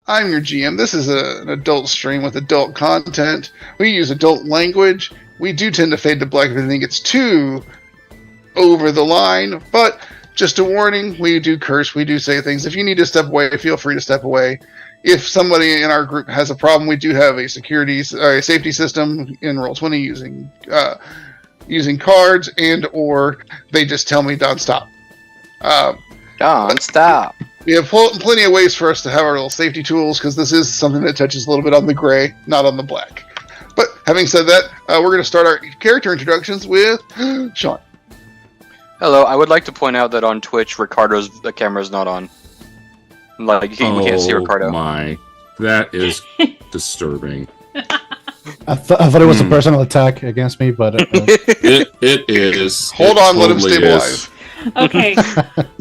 I'm your GM. This is an adult stream with adult content. We use adult language. We do tend to fade to black if anything gets too over the line, but just a warning, we do curse, we do say things. If you need to step away, feel free to step away. If somebody in our group has a problem, we do have a safety system in Roll20 using cards, and or they just tell me don't stop. Don't stop. We have plenty of ways for us to have our little safety tools, because this is something that touches a little bit on the gray, not on the black. But having said that, we're going to start our character introductions with Sean. Hello, I would like to point out that on Twitch, the camera's not on. Like, we can't see Ricardo. Oh my, that is disturbing. I thought it was a personal attack against me, but... It is. Hold on, let him stabilize. Is. Okay.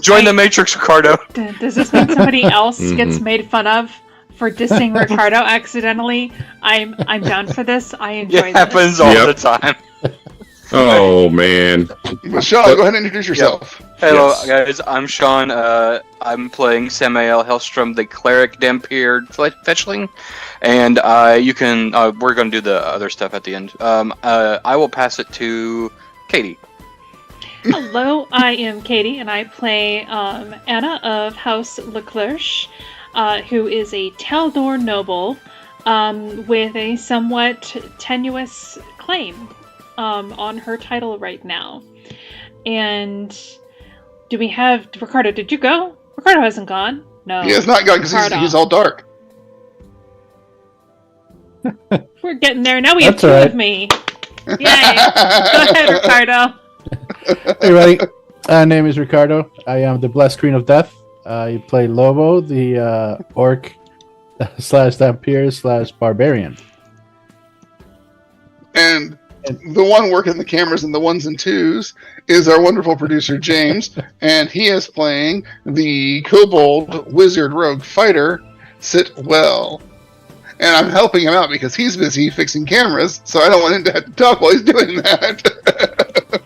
Join the Matrix, Ricardo. Does this mean somebody else gets made fun of for dissing Ricardo accidentally? I'm down for this. I enjoy this. It happens all the time. Oh, man. Sean, go ahead and introduce yourself. Yep. Hello, guys. I'm Sean. I'm playing Samael Hellstrom, the cleric Dhampir fetchling, and we're going to do the other stuff at the end. I will pass it to Katie. Hello, I am Katie, and I play Anna of House Leclerc, who is a Taldor noble with a somewhat tenuous claim on her title right now. And do we have... Ricardo, did you go? Ricardo hasn't gone. No. He has not gone because he's all dark. We're getting there. Now we have two of me. Yay. Go ahead, Ricardo. Hey, everybody. My name is Ricardo. I am the Blessed Queen of Death. I play Lobo, the orc / Dhampir / barbarian. And the one working the cameras and the ones and twos is our wonderful producer, James, and he is playing the kobold wizard rogue fighter, Sitwell. And I'm helping him out because he's busy fixing cameras, so I don't want him to have to talk while he's doing that.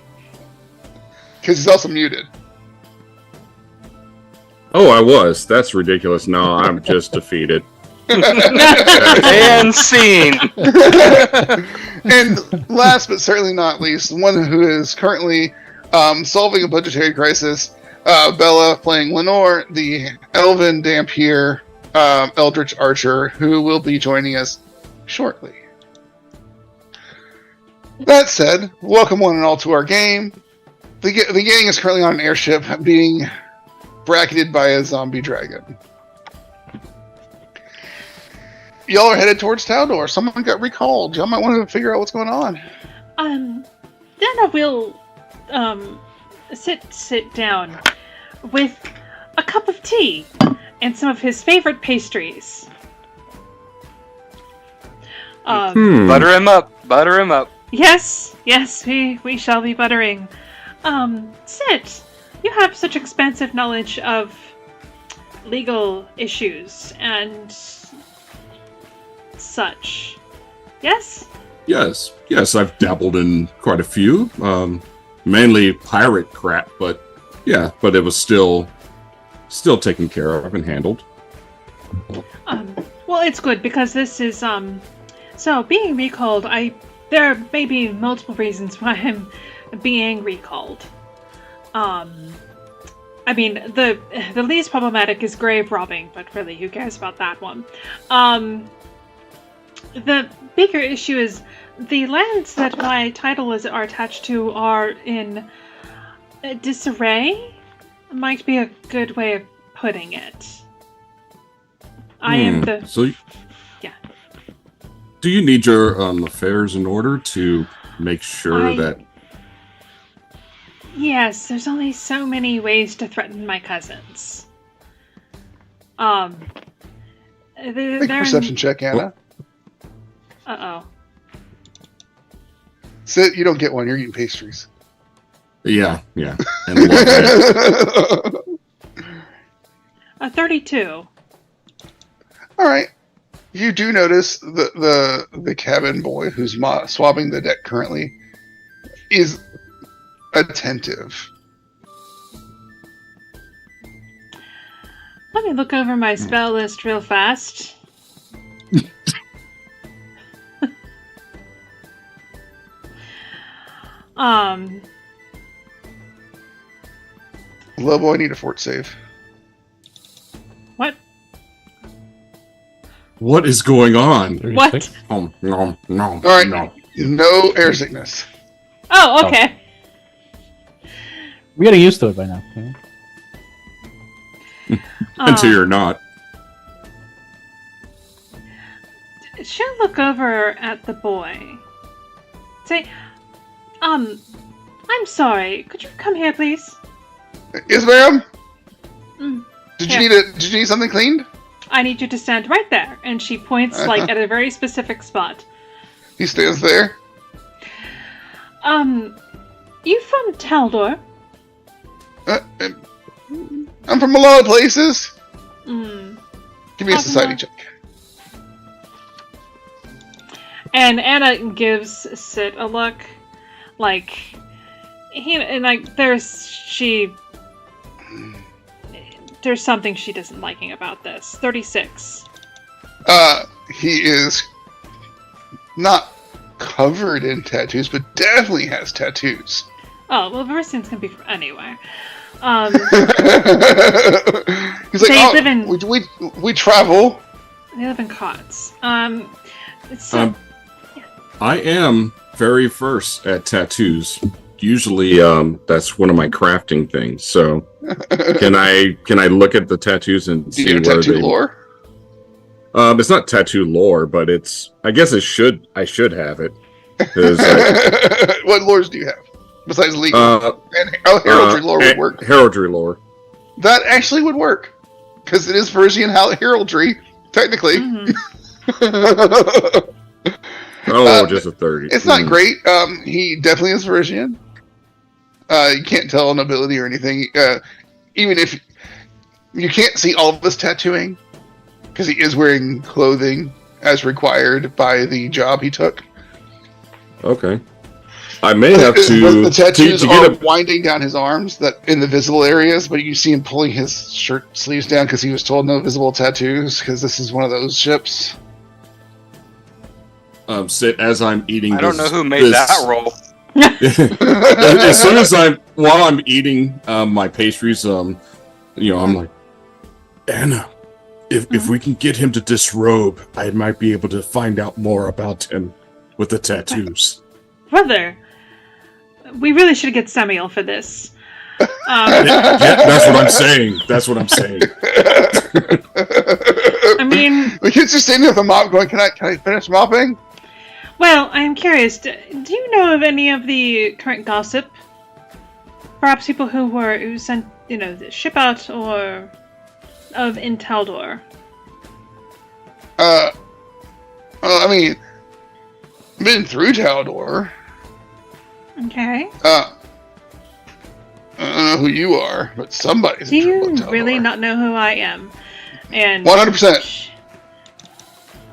Because he's also muted. Oh, I was. That's ridiculous. No, I'm just defeated. And scene. And last but certainly not least, one who is currently solving a budgetary crisis, Bella playing Lenore, the elven Dhampir eldritch archer, who will be joining us shortly. That said, welcome one and all to our game. The gang is currently on an airship being bracketed by a zombie dragon. Y'all are headed towards Taldor. Someone got recalled. Y'all might want to figure out what's going on. Then I will sit down with a cup of tea and some of his favorite pastries. Butter him up. Butter him up. Yes, we shall be buttering. Sit. You have such expansive knowledge of legal issues and such. Yes? Yes, I've dabbled in quite a few. Mainly pirate crap, but it was still taken care of and handled. Well, it's good because this is so being recalled, there may be multiple reasons why I'm being recalled. I mean, the least problematic is grave robbing, but really, who cares about that one? The bigger issue is the lands that my titles are attached to are in disarray. Might be a good way of putting it. I am the... So, yeah. Do you need your affairs in order to make sure that... Yes, there's only so many ways to threaten my cousins. Make a perception check, Anna. Uh-oh. Sit, you don't get one. You're eating pastries. Yeah. And a 32. All right. You do notice the cabin boy who's swabbing the deck currently is attentive. Let me look over my spell list real fast. Lobo, I need a fort save. What? What is going on? 36? Oh, no, no, All right, no. no air sickness. Oh, okay. We're getting used to it by now. Okay? Until you're not. She'll look over at the boy. Say, I'm sorry. Could you come here, please? Yes, ma'am. Mm. Did Yeah. you need something cleaned? I need you to stand right there. And she points, like, at a very specific spot. He stands there. You from Taldor? I'm from a lot of places. Mm. Give me a society check. And Anna gives Sid a look, like, there's something she doesn't liking about this. 36. He is not covered in tattoos, but definitely has tattoos. Oh, well, Versian's gonna be from anywhere. He's like, They live in- we travel. They live in cots. I am very versed at tattoos. Usually, that's one of my crafting things. So, can I look at the tattoos and Do see you know where tattoo they? lore? It's not tattoo lore, but it's. I guess I should have it. 'Cause What lores do you have besides legal? And heraldry lore would work. Heraldry lore. That actually would work because it is Persian heraldry, technically. Mhm. Just a 30. It's not great. He definitely is Persian. You can't tell nobility or anything. Even if you can't see all of his tattooing, because he is wearing clothing as required by the job he took. Okay. I may have But to. the tattoos to are get a. winding down his arms, that in the visible areas, but you see him pulling his shirt sleeves down because he was told no visible tattoos, because this is one of those ships. Sit as I'm eating. I don't know who made that roll. As soon as while I'm eating my pastries, I'm like, Anna, if we can get him to disrobe, I might be able to find out more about him with the tattoos. Brother, we really should get Samuel for this. Yeah, that's what I'm saying. That's what I'm saying. I mean, The kids are standing with a mop going, can I finish mopping? well, I'm curious. Do you know of any of the current gossip? Perhaps people who sent, the ship out or of in Taldor. I mean, been through Taldor. Okay. I don't know who you are, but somebody's Do in trouble you with Taldor. really not know who I am? And 100%.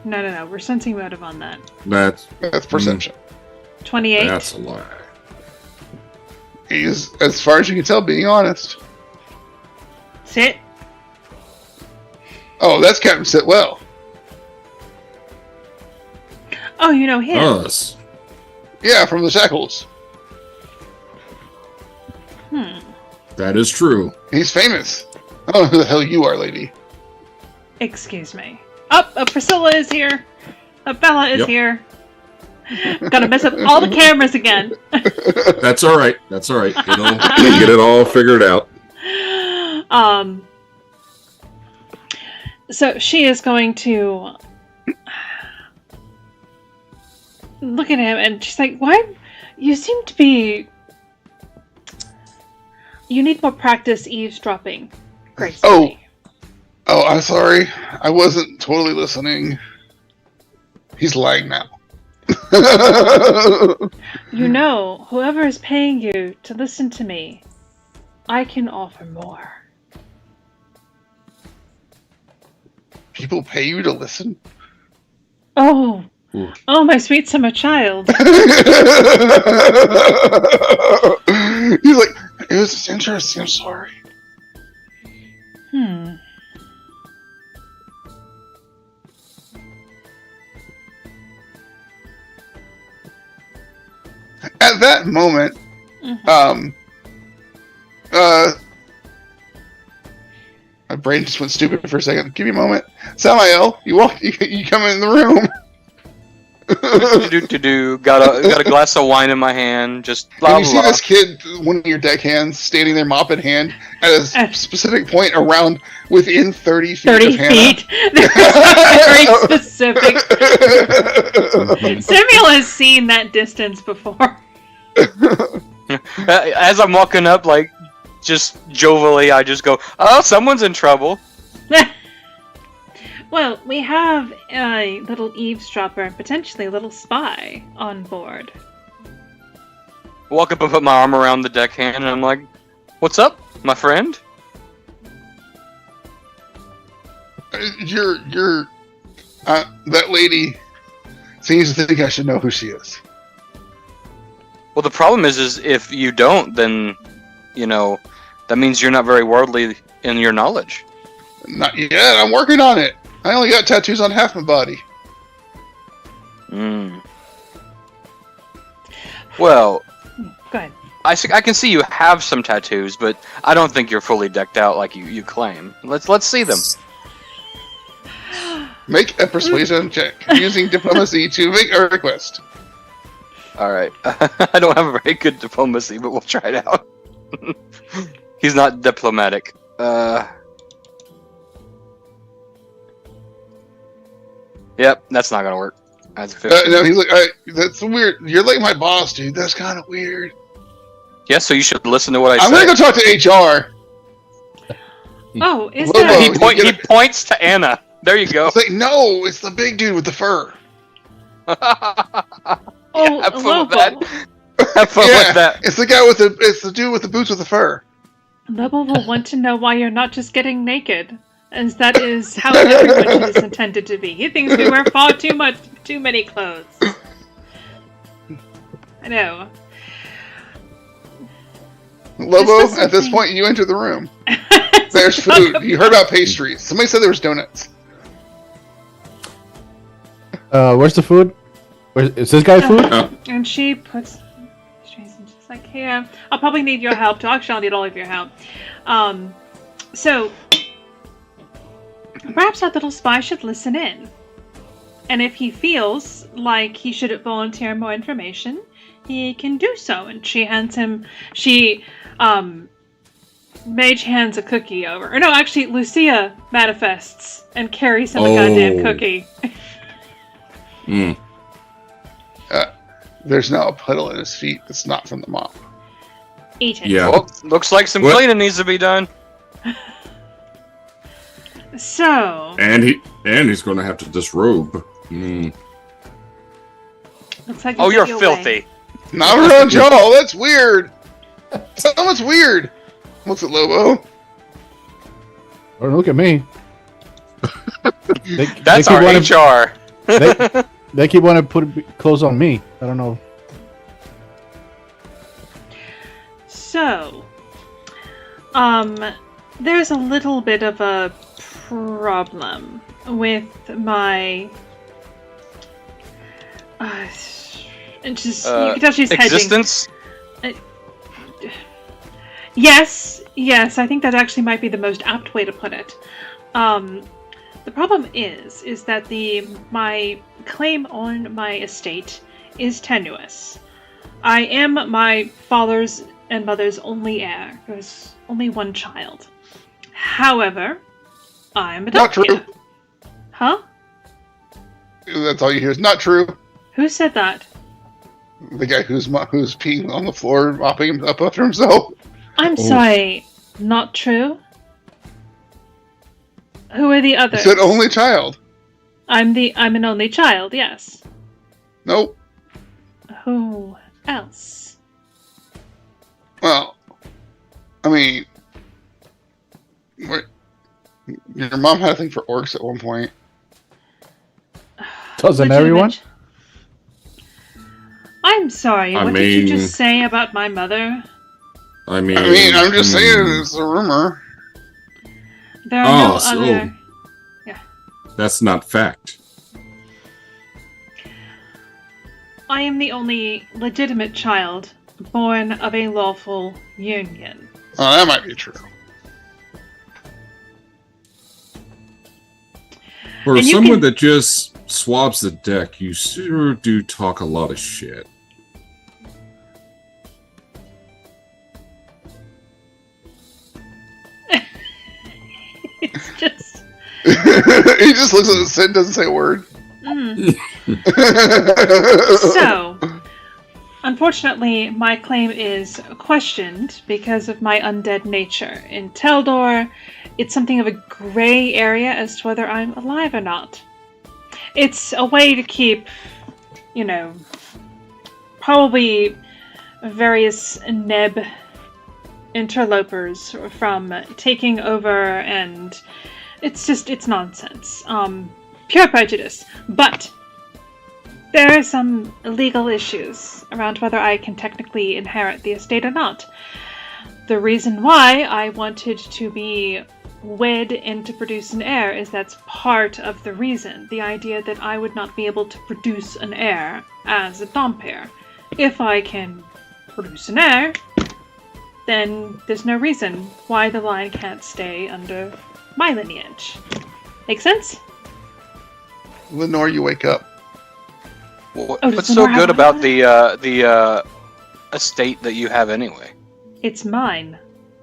No. We're sensing motive on that. That's That's perception. 28. that's a lie. He's, as far as you can tell, being honest. Sit. Oh, that's Captain Sitwell. Oh, you know him. Us. Yeah, from the Shackles. That is true. He's famous. I don't know who the hell you are, lady. Excuse me. Priscilla is here. Bella is Yep. here. Gonna mess up all the cameras again. That's all right. That's all right. We'll get it all figured out. So she is going to look at him and she's like, why? You seem to be... You need more practice eavesdropping, gracefully. Oh, I'm sorry. I wasn't totally listening. He's lying now. You know, whoever is paying you to listen to me, I can offer more. People pay you to listen? Oh, Ooh. oh, my sweet summer child. He's like, it was just interesting. I'm sorry. At that moment, my brain just went stupid for a second. Give me a moment. Samael, you come in the room. Got a glass of wine in my hand. Just blah, And you blah, see this kid, one of your deckhands, standing there, mop in hand, at a specific point around within 30 feet 30 of Hannah. feet. Very specific. Samuel has seen that distance before. As I'm walking up, like, just jovially, I just go, "Oh, someone's in trouble." Well, we have a little eavesdropper and potentially a little spy on board. Walk up and put my arm around the deckhand, and I'm like, "What's up, my friend?" That lady seems to think I should know who she is. Well, the problem is if you don't, then, that means you're not very worldly in your knowledge. Not yet. I'm working on it. I only got tattoos on half my body. Well, Go ahead. I can see you have some tattoos, but I don't think you're fully decked out like you claim. Let's see them. Make a persuasion check using diplomacy to make a request. All right. I don't have a very good diplomacy, but we'll try it out. He's not diplomatic. Yep, that's not gonna work. That's 50. No, he's like, that's weird. You're like my boss, dude. That's kind of weird. Yeah, so you should listen to what I I'm say. gonna go talk to HR. Oh, is Lobo. there... He points to Anna. There you go. It's like, no, it's the big dude with the fur. Oh, Have fun with Lobo. that. Have fun with that. It's the guy it's the dude with the boots with the fur. Lobo will want to know why you're not just getting naked. As that is how everyone is intended to be. He thinks we wear far too many clothes. I know. Lobo, at this point, you enter the room. There's food. You heard about pastries. Somebody said there was donuts. Where's the food? Is this guy food? And she puts pastries and she's like, here, I'll probably need your help too. Actually, I'll need all of your help. So perhaps our little spy should listen in. And if he feels like he should volunteer more information, he can do so. And she mage hands a cookie over. Or no, actually, Lucia manifests and carries him a goddamn cookie. There's now a puddle at his feet that's not from the mop. Eat it. Yeah. Well, looks like some What? cleaning needs to be done. So... And he's going to have to disrobe. looks like Oh, you're your filthy. way. Not around y'all. That's weird. Someone's weird. Looks at Lobo. Don't look at me. That's our HR. They keep wanting to put clothes on me. I don't know. So, there's a little bit of a problem with my. And just you can tell she's hedging. Existence? Yes, I think that actually might be the most apt way to put it. The problem is that my claim on my estate is tenuous. I am my father's and mother's only heir. There's only one child. However, I'm adopted. Not true. Huh? That's all you hear. It's not true. Who said that? The guy who's peeing on the floor, mopping him up after himself. I'm sorry, not true? Who are the He others? said only child. I'm an only child, yes. Nope. Who else? Well, I mean, your mom had a thing for orcs at one point. Doesn't everyone? I'm sorry, what did you just say about my mother? I'm just saying it's a rumor. There are no other... That's not fact. I am the only legitimate child born of a lawful union. Oh, that might be true. For And you someone can- that just swabs the deck, you sure do talk a lot of shit. It's just... He just looks at the sit and doesn't say a word. So, unfortunately, my claim is questioned because of my undead nature. In Teldor, it's something of a gray area as to whether I'm alive or not. It's a way to keep, probably various Neb interlopers from taking over, and it's nonsense. Pure prejudice. But there are some legal issues around whether I can technically inherit the estate or not. The reason why I wanted to be wed and to produce an heir is that's part of the reason. The idea that I would not be able to produce an heir as a Dhampir. If I can produce an heir, then there's no reason why the line can't stay under my lineage. Make sense? Lenore, you wake up. What's so good about the estate that you have anyway? It's mine.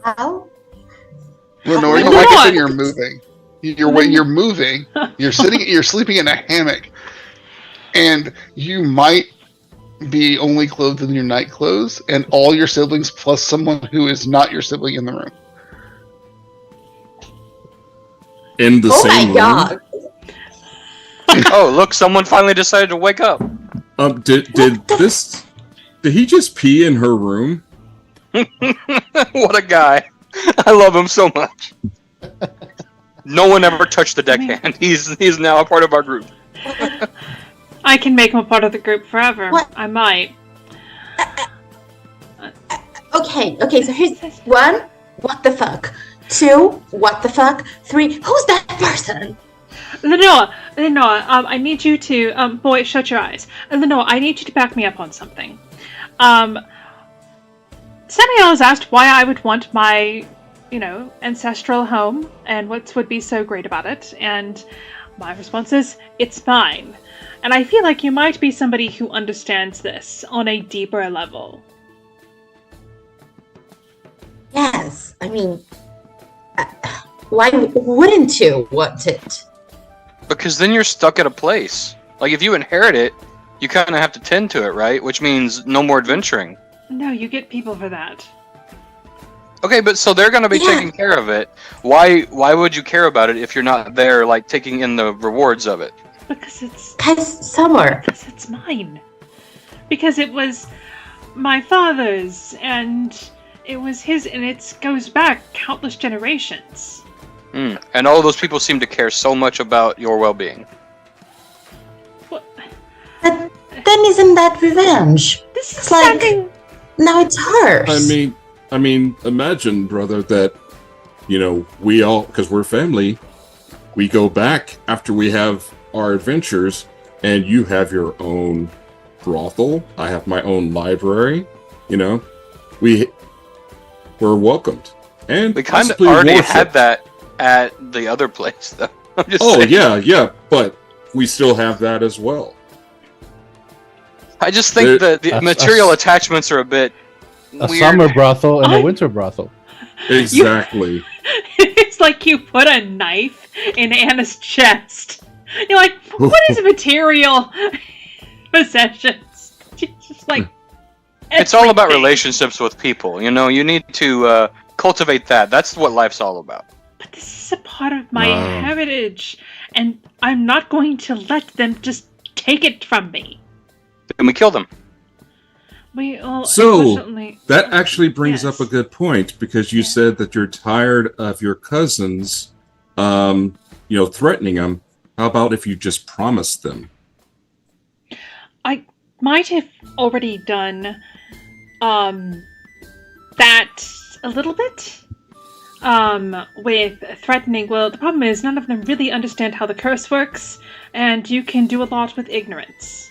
How? Lenore, you Lenore! wake up and you're moving. You're moving. You're sitting. You're sleeping in a hammock, and you might be only clothed in your night clothes, and all your siblings plus someone who is not your sibling in the room. In the Oh same my god! Oh, look! Someone finally decided to wake up. Did he just pee in her room? What a guy! I love him so much. No one ever touched the deckhand. He's now a part of our group. I can make him a part of the group forever. What? I might. Okay, so here's 1, what the fuck? 2, what the fuck? 3, who's that person? Lenore, I need you to, boy, shut your eyes. Lenore, I need you to back me up on something. Samuel has asked why I would want my, ancestral home, and what would be so great about it, and my response is, it's mine. And I feel like you might be somebody who understands this on a deeper level. Yes, I mean, why wouldn't you want it? Because then you're stuck at a place. Like, if you inherit it, you kind of have to tend to it, right? Which means no more adventuring. No, you get people for that. Okay, but so they're going to be taking care of it. Why would you care about it if you're not there, like, taking in the rewards of it? Because it's mine. Because it was my father's, and it was his, and it goes back countless generations. And all of those people seem to care so much about your well-being. What? Then isn't that revenge? This is It's like- sounding... Now it's hers. I mean, imagine, brother, that, we all, because we're family, we go back after we have our adventures, and you have your own brothel. I have my own library. We're welcomed, and We kind of possibly already worshipped. had that at the other place, though. I'm just Oh saying. yeah, but we still have that as well. I just think There- the A- material a- attachments are a bit A weird. summer brothel and I- a winter brothel. Exactly. It's like you put a knife in Anna's chest. You're like, what is material possessions? She's just like... It's all about everything. relationships with people. You need to cultivate that. That's what life's all about. But this is a part of my Wow. heritage, and I'm not going to let them just take it from me. And we kill them. We all, So, unfortunately... That actually brings Yes. up a good point, because you said that you're tired of your cousins, threatening them. How about if you just promise them? I might have already done that a little bit with threatening. Well, the problem is none of them really understand how the curse works, and you can do a lot with ignorance.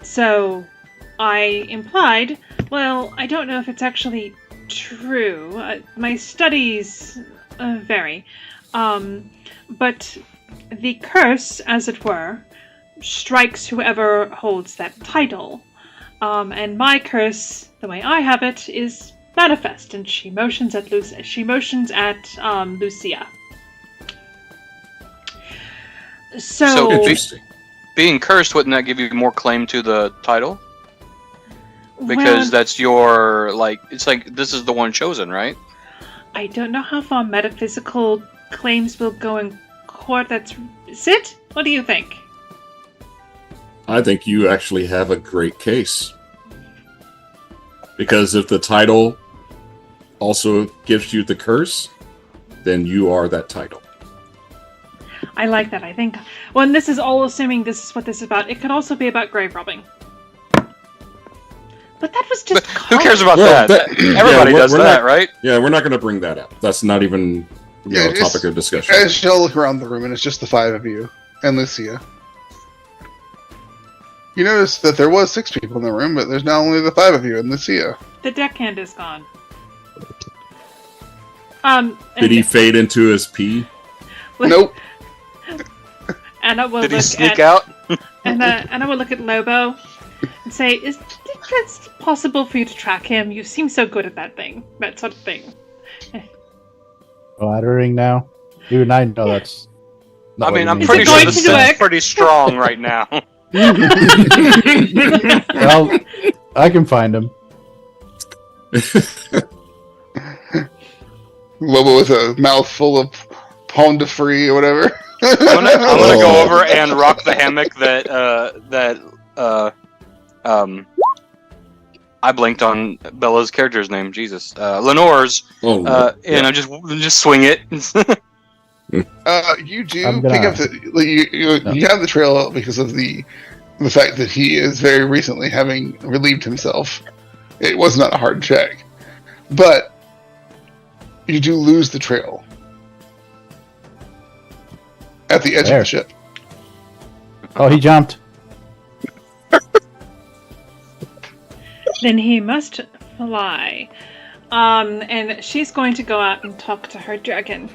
So I implied, well, I don't know if it's actually true. My studies vary. But the curse, as it were, strikes whoever holds that title. And my curse, the way I have it, is manifest, and she motions at Lucia. So Interesting. Being cursed, wouldn't that give you more claim to the title? Because that's your, it's like, this is the one chosen, right? I don't know how far metaphysical claims will go in court. Sid, what do you think? I think you actually have a great case. Because if the title also gives you the curse, then you are that title. I like that. I think, well, and this is all assuming this is what this is about. It could also be about grave robbing. But that was just... Who cares about that? Everybody does that, right? Yeah, we're not going to bring that up. That's not even a topic of discussion. As y'all look around the room, and it's just the 5 of you and Lucia. You notice that there was 6 people in the room, but there's now only the 5 of you and Lucia. The deckhand is gone. Did he fade into his pee? Nope. Anna will Did he look sneak at, out? Anna will look at Lobo and say, "Is it possible for you to track him? You seem so good at that sort of thing." Flattering now. Even I know that's. I mean, I'm Is pretty it sure going this to is work? pretty strong right now. Well, I can find him. Lobo with a mouth full of pomme de free or whatever. I'm gonna go over and rock the hammock I blinked on Bella's character's name. Jesus, Lenore's. And I just swing it. You do pick up you have the trail because of the fact that he is very recently having relieved himself. It was not a hard check, but you do lose the trail at the edge of the ship. Oh, he jumped. Then he must fly. And she's going to go out and talk to her dragon.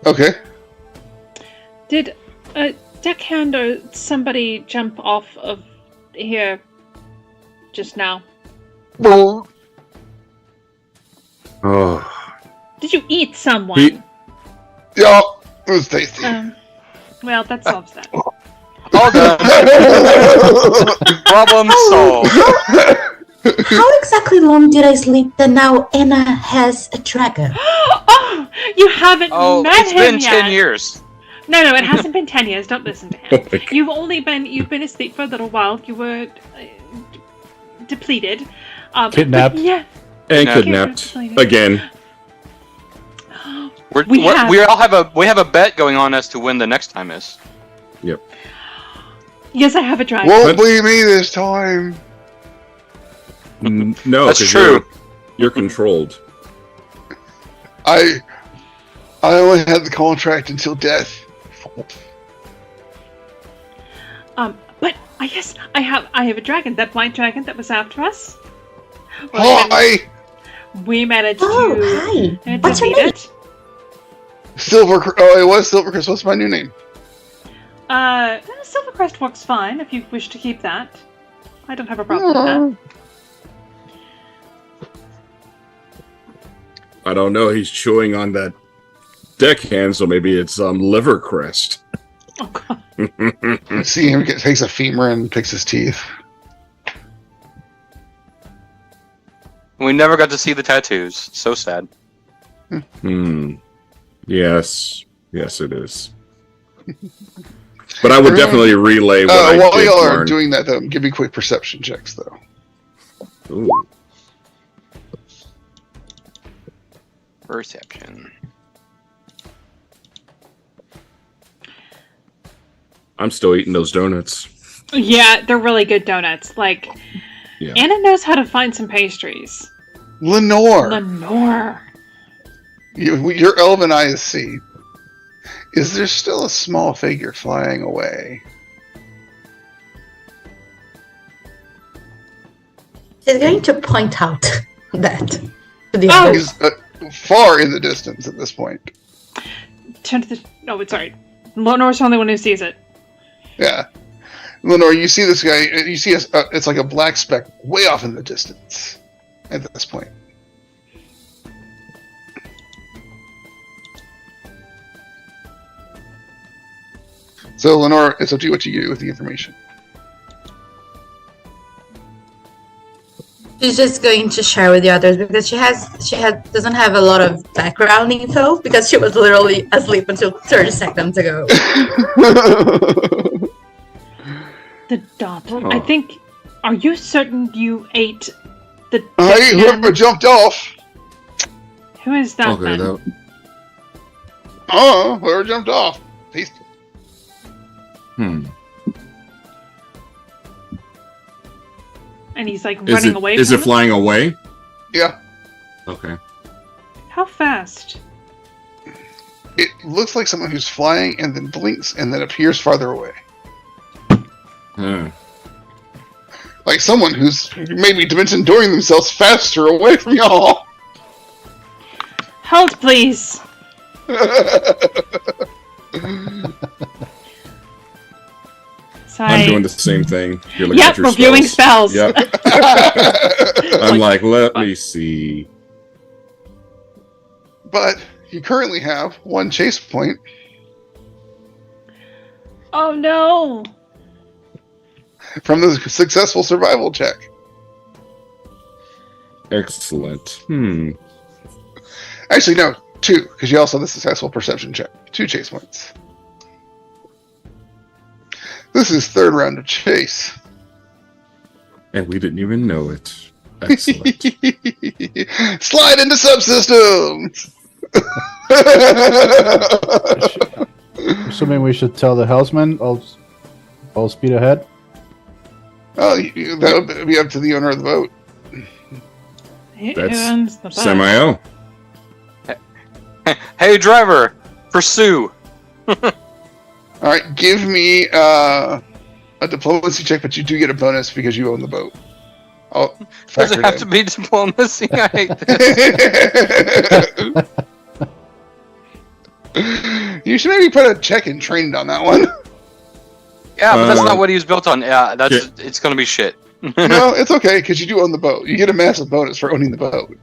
Okay. Did a deckhand or somebody jump off of here just now? Well, Did you eat someone? yeah, it was tasty. Well, that solves that. All done. Problem solved. How exactly long did I sleep that now Anna has a dragon? Oh, you haven't met it's him been yet. 10 years. No, it hasn't been 10 years. Don't listen to him. You've been asleep for a little while. You were depleted. Kidnapped. Yeah. And kidnapped. Again. We have a bet going on as to when the next time is. Yep. Yes, I have a dragon. Won't believe me this time. No, That's 'cause true. You're controlled. I only had the contract until death. But yes, I have a dragon. That white dragon that was after us. Hi, We managed Oh, to hi. What's your defeat name? it. it was Silvercrest. What's my new name? Silvercrest works fine if you wish to keep that. I don't have a problem with that. I don't know. He's chewing on that deckhand, so maybe it's Livercrest. Oh god. I see him takes a femur and picks his teeth. We never got to see the tattoos. So sad. Yes, it is. But I would definitely relay what I while did y'all are learn. doing that, though, give me quick perception checks, though. Ooh. Perception. I'm still eating those donuts. Yeah, they're really good donuts. Like, Yeah. Anna knows how to find some pastries. Lenore, your elven eyes see. Is there still a small figure flying away? She's going to point out that to the Oh! others. He's far in the distance at this point. Turn to the. Oh, it's alright. Lenore's the only one who sees it. Yeah. Lenore, you see this guy, you see it's like a black speck way off in the distance at this point. So, Lenore, it's up to you what you do with the information. She's just going to share with the others because she doesn't have a lot of background info because she was literally asleep until 30 seconds ago. The dot. I think. Are you certain you ate the? Hey, whoever jumped off! Who is that? Okay, Then? Whoever jumped off. He's... Hmm. And he's like running away. Is from it flying away? Yeah. Okay. How fast? It looks like someone who's flying and then blinks and then appears farther away. Hmm. Like someone who's maybe dimension dooring themselves faster away from y'all. Hold, please. Sorry. I'm doing the same thing. You're looking at Yep, your reviewing spells. Yep. I'm like, let me see. But you currently have one chase point. Oh no. From the successful survival check. Excellent. Hmm. Actually, no, 2, because you also have the successful perception check. 2 chase points. This is third round of chase. And we didn't even know it. Excellent. Slide into subsystems! Assuming we should tell the houseman, all speed ahead. Oh, that would be up to the owner of the boat. Who That's owns the boat? Samael. Hey, driver, pursue. Alright, give me a diplomacy check, but you do get a bonus because you own the boat. I'll Does factor it have to be diplomacy? I hate this. You should maybe put a check in trained on that one. Yeah, but that's not what he was built on. Yeah, it's gonna be shit. No, it's okay, because you do own the boat. You get a massive bonus for owning the boat.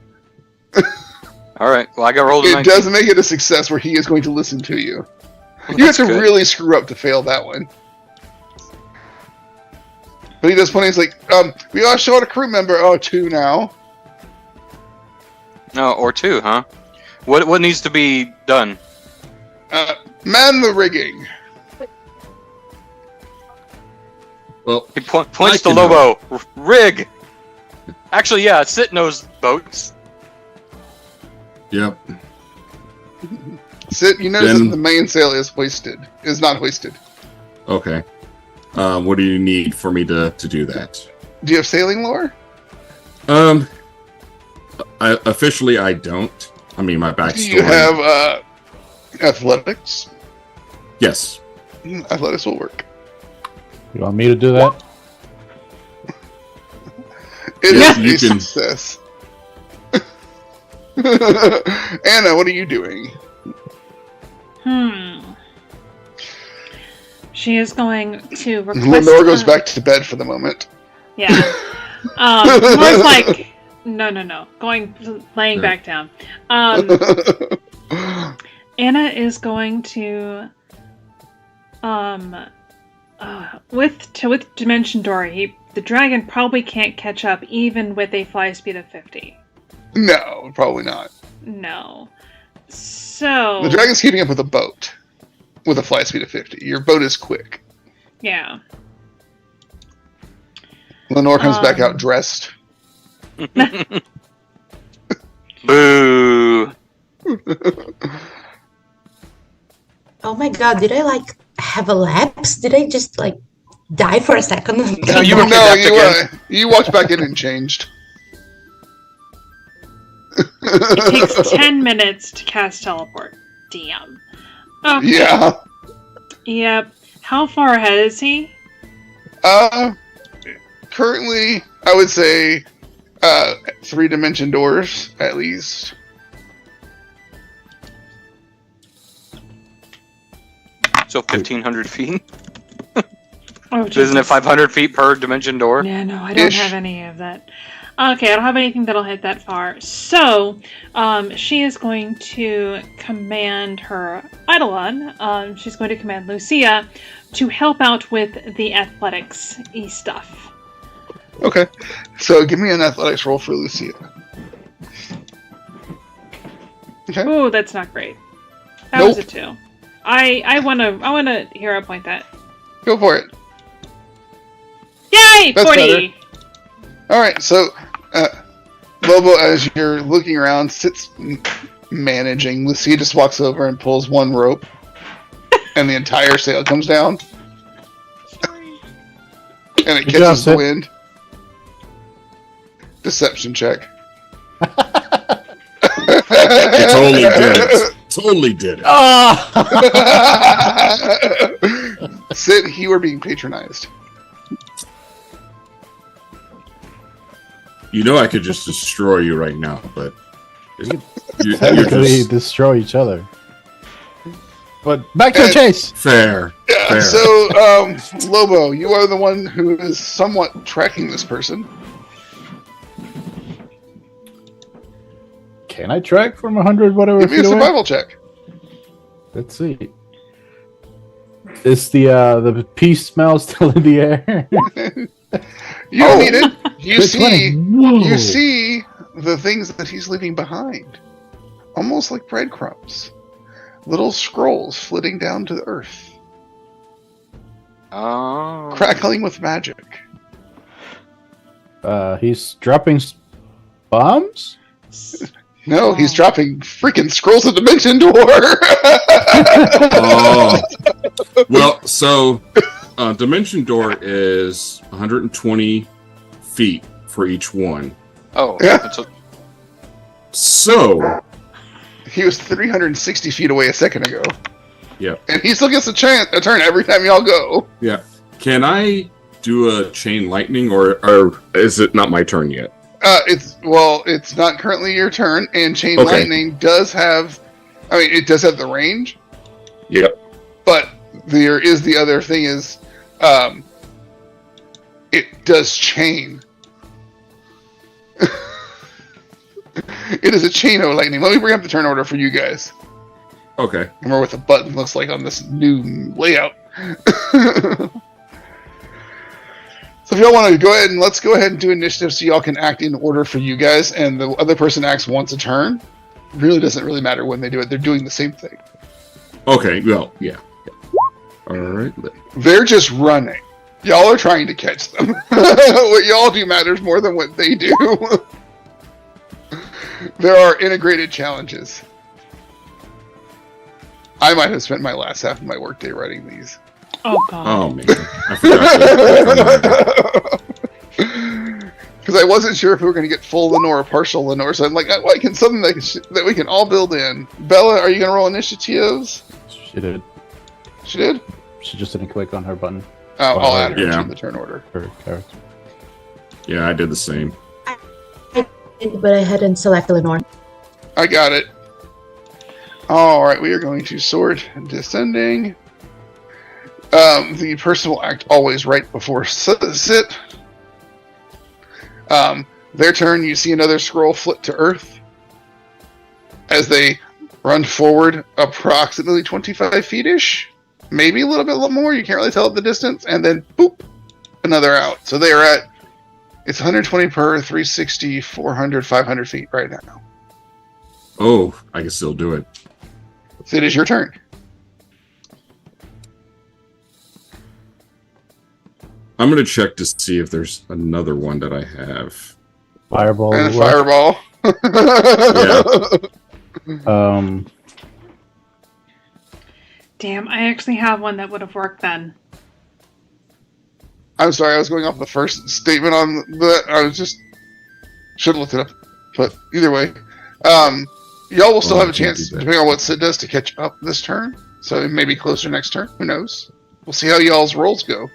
All right. Well, I got rolled. It does make it a success where he is going to listen to you. Well, You have that's to good. really screw up to fail that one. But he does plenty. He's like, we all shot a crew member. Oh, 2 now. No, or 2, huh? What needs to be done? Man the rigging. Well, He points to can Lobo. Rig. Actually, yeah, Sit knows boats. yep. Sid, you notice Then- that the mainsail is hoisted. Is not hoisted. Okay. What do you need for me to do that? Do you have sailing lore? Officially, I don't. I mean, my backstory. Do you have athletics? Yes. Athletics will work. You want me to do that? It Yeah, is you a can- success. Anna, what are you doing? She is going to request. Lenore goes back to bed for the moment. Yeah. Lenore's like, no. Laying back down. Anna is going to, with Dimension Door, the dragon probably can't catch up even with a fly speed of 50. No, probably not. No. So. The dragon's keeping up with a boat with a fly speed of 50. Your boat is quick. Yeah. Lenore comes back out dressed. Boo. Oh my god, did I have a lapse? Did I just die for a second? No, you were kidnapped again. You walked back in and changed. It takes 10 minutes to cast teleport. Damn. Okay. Yeah. Yep. How far ahead is he? Currently, I would say 3-dimension doors, at least. So 1,500 feet. Oh, Isn't it 500 feet per dimension door? Yeah, no, I don't Ish. have any of that. Okay, I don't have anything that'll hit that far. So, she is going to command her Eidolon. She's going to command Lucia to help out with the athletics-y stuff. Okay. So give me an athletics roll for Lucia. Okay. Ooh, that's not great. That Nope. was a 2. I wanna hero point that. Go for it. Yay! That's 40! Alright, so Lobo, as you're looking around, sits managing. Lucia just walks over and pulls one rope, and the entire sail comes down, and it Good job, catches the Sid. wind. Deception check. It totally did it. Totally did it. Ah! Sid, you are being patronized. You know I could just destroy you right now, but you're Technically, just destroy each other. But back to the chase. fair. Yeah, Fair. so, Lobo, you are the one who is somewhat tracking this person. Can I track from 100 whatever Give me a feet away? survival check. Let's see. Is the pea smell still in the air? You don't need it. You Good see, 20. Whoa. you see the things that he's leaving behind, almost like breadcrumbs, little scrolls flitting down to the earth, Oh. crackling with magic. He's dropping bombs? No, he's dropping freaking scrolls of Dimension Door. Oh. Well, so Dimension Door is 120 feet for each one. Oh. Yeah. That's a, So, He was 360 feet away a second ago. Yep. And he still gets a turn every time y'all go. yeah. Can I do a chain lightning, or is it not my turn yet? It's not currently your turn, and Chain Okay. Lightning does have, it does have the range, Yep. but there is the other thing is, it does chain. It is a chain of lightning. Let me bring up the turn order for you guys. Okay. Remember what the button looks like on this new layout. So if y'all want to go ahead and let's go ahead and do initiative so y'all can act in order for you guys, and the other person acts once a turn. Really doesn't really matter when they do it. They're doing the same thing. Okay. Well, yeah. All right. They're just running. Y'all are trying to catch them. What y'all do matters more than what they do. There are integrated challenges. I might have spent my last half of my workday writing these. Oh god. Oh man, I forgot. Because I wasn't sure if we were going to get full Lenore or partial Lenore, so I'm like, I can something that we can all build in. Bella, are you going to roll initiatives? She did. She did? She just didn't click on her button. Oh, I'll add her Yeah. to the turn order. Her character. Yeah, I did the same. But I hadn't selected Lenore. I got it. Alright, we are going to sort descending. The person will act always right before sit. Their turn, you see another scroll flit to Earth as they run forward approximately 25 feet-ish. Maybe a little bit more, you can't really tell at the distance, and then boop, another out. So they are at, it's 120 per 360, 400, 500 feet right now. Oh, I can still do it. So it is your turn. I'm gonna check to see if there's another one that I have. Fireball. And a what? fireball. Damn, I actually have one that would have worked then. I'm sorry, I was going off the first statement on that. I was just should have looked it up. But either way, y'all will still have a I can't chance, do that. depending on what Sid does, to catch up this turn. So it may be closer next turn. Who knows? We'll see how y'all's rolls go.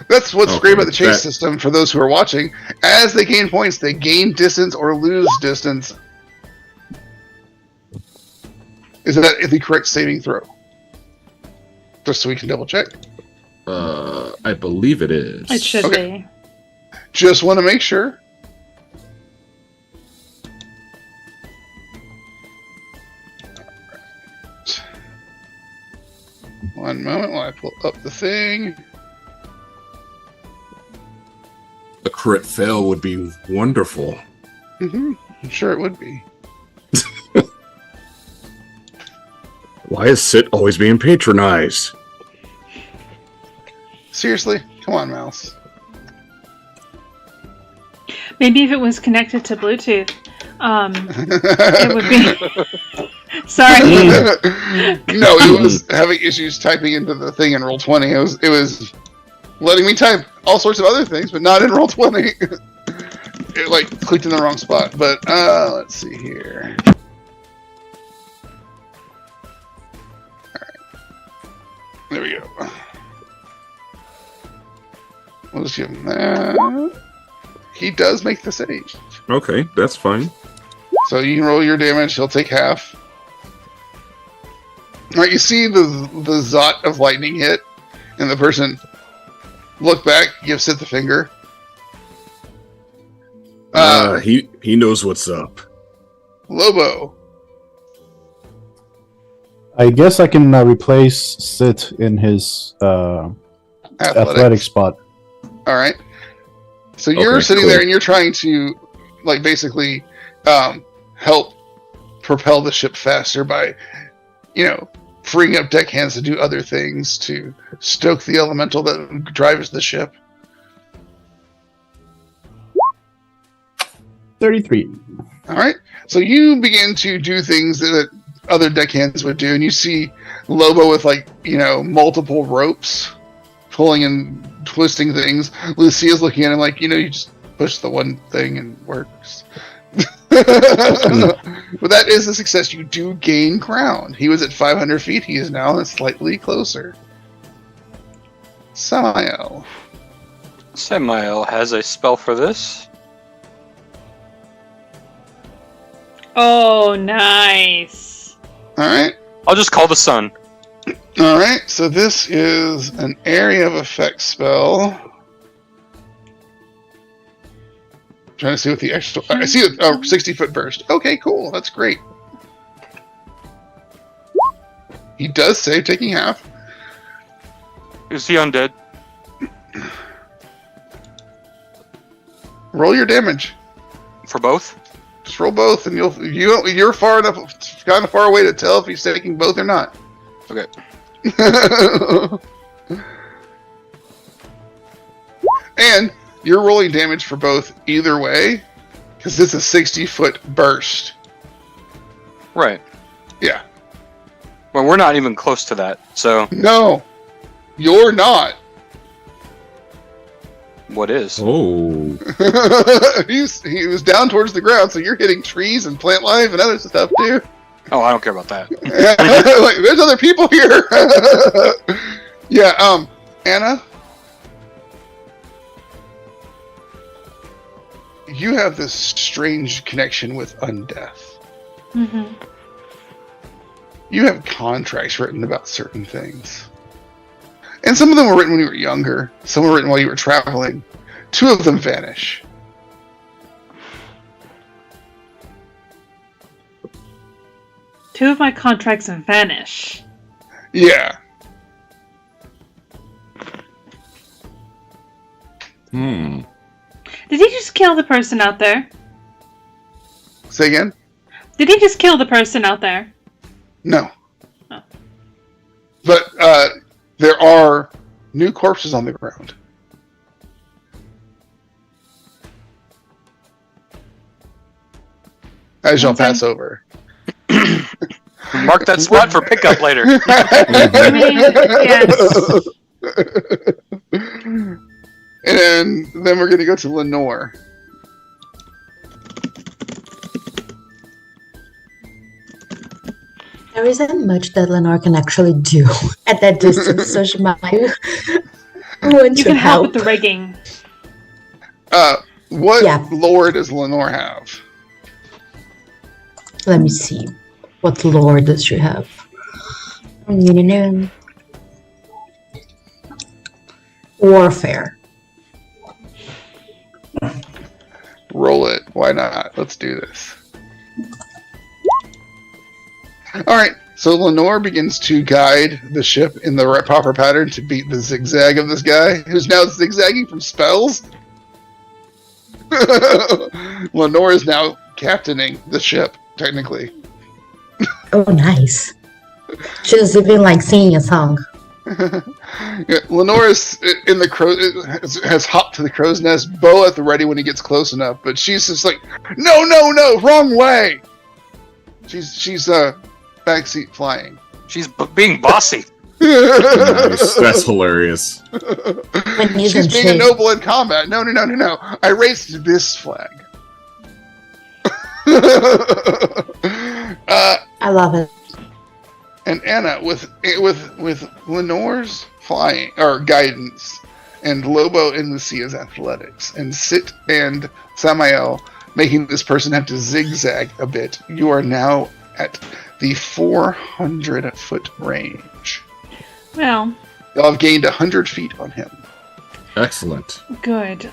That's what's great about the chase that- system for those who are watching. As they gain points, they gain distance or lose distance. Is that the correct saving throw? Just so we can double check. I believe it is. It should Okay. be. Just want to make sure. One moment while I pull up the thing. A crit fail would be wonderful. I'm sure it would be. Why is Sit always being patronized? Seriously? Come on, mouse. Maybe if it was connected to Bluetooth, it would be. Sorry. No, it was having issues typing into the thing in Roll20. It was letting me type all sorts of other things, but not in Roll20. It like clicked in the wrong spot. But let's see here. Alright. There we go. We'll just give him that. He does make the save. Okay, that's fine. So you can roll your damage, he'll take half. Alright, you see the zot of lightning hit, and the person look back, gives it the finger. He knows what's up. Lobo. I guess I can replace Sit in his athletic spot. Alright. So you're Okay, sitting cool. there and you're trying to, like, basically help propel the ship faster by, freeing up deckhands to do other things to stoke the elemental that drives the ship. 33. Alright. So you begin to do things that other deckhands would do, and you see Lobo with, multiple ropes pulling and twisting things. Lucia's looking at him like, you just push the one thing and it works. But that is a success. You do gain ground. He was at 500 feet. He is now slightly closer. Samael. Samael has a spell for this. Oh, nice. Alright. I'll just call the sun. Alright, so this is an area of effect spell. Trying to see what the extra. I see a 60-foot burst. Okay, cool. That's great. He does save, taking half. Is he undead? Roll your damage. For both? Just roll both, and you're far enough, kind of far away to tell if he's taking both or not. Okay. And you're rolling damage for both either way, because this is a 60-foot burst. Right. Yeah. Well, we're not even close to that, so No, you're not. what is? Oh. He was down towards the ground, so you're hitting trees and plant life and other stuff too. Oh, I don't care about that. Like, there's other people here. Yeah, Anna, you have this strange connection with undeath. Mm-hmm. You have contracts written about certain things. And some of them were written when you were younger. Some were written while you were traveling. 2 of them vanish. Two of my contracts vanish. Yeah. Did he just kill the person out there? Say again? Did he just kill the person out there? No. Oh. But there are new corpses on the ground. As y'all pass over. Mark that spot for pickup later. I mean, yes. And then we're going to go to Lenore. There isn't much that Lenore can actually do at that distance, so she might. Want You to can help with the rigging. What lore does Lenore have? Let me see. What lore does she have? Warfare. Roll it. Why not? Let's do this. Alright, so Lenore begins to guide the ship in the right proper pattern to beat the zigzag of this guy, who's now zigzagging from spells. Lenore is now captaining the ship, technically. Oh, nice. She's even like singing a song. Yeah, Lenore is in the crow has hopped to the crow's nest, bow at the ready when he gets close enough, but she's just like, no, wrong way. She's backseat flying. She's being bossy. Nice. That's hilarious. She's being a noble in combat. No. I raised this flag. I love it. And Anna, with Lenore's flying or guidance, and Lobo in Lucia's athletics, and Sit and Samael making this person have to zigzag a bit, you are now at the 400-foot range. Well, Y'all have gained 100 feet on him. Excellent. good.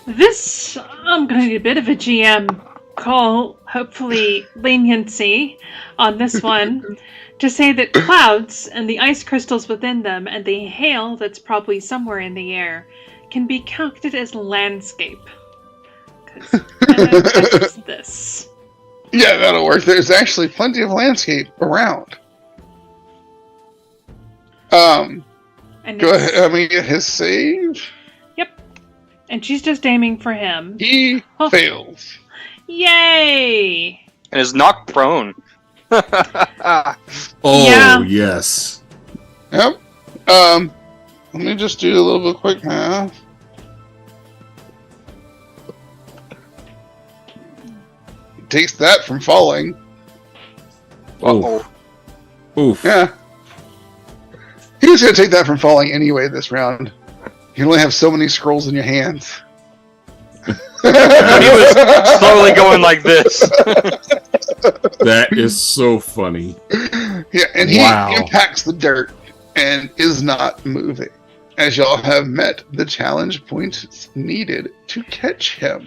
This I'm gonna need a bit of a GM call, hopefully leniency on this one, to say that clouds and the ice crystals within them and the hail that's probably somewhere in the air can be counted as landscape. Because catches this. Yeah, that'll work. There's actually plenty of landscape around. And Go ahead. Let me get his save. Yep. And she's just aiming for him. He fails. Yay! And is knocked prone. Oh, Yeah. yes. Yep. Let me just do a little bit quick math. Takes that from falling. Oof. Oof. Yeah. He was going to take that from falling anyway this round. You only have so many scrolls in your hands. He was slowly going like this. That is so funny. Yeah, and he Wow. impacts the dirt and is not moving. As y'all have met the challenge points needed to catch him.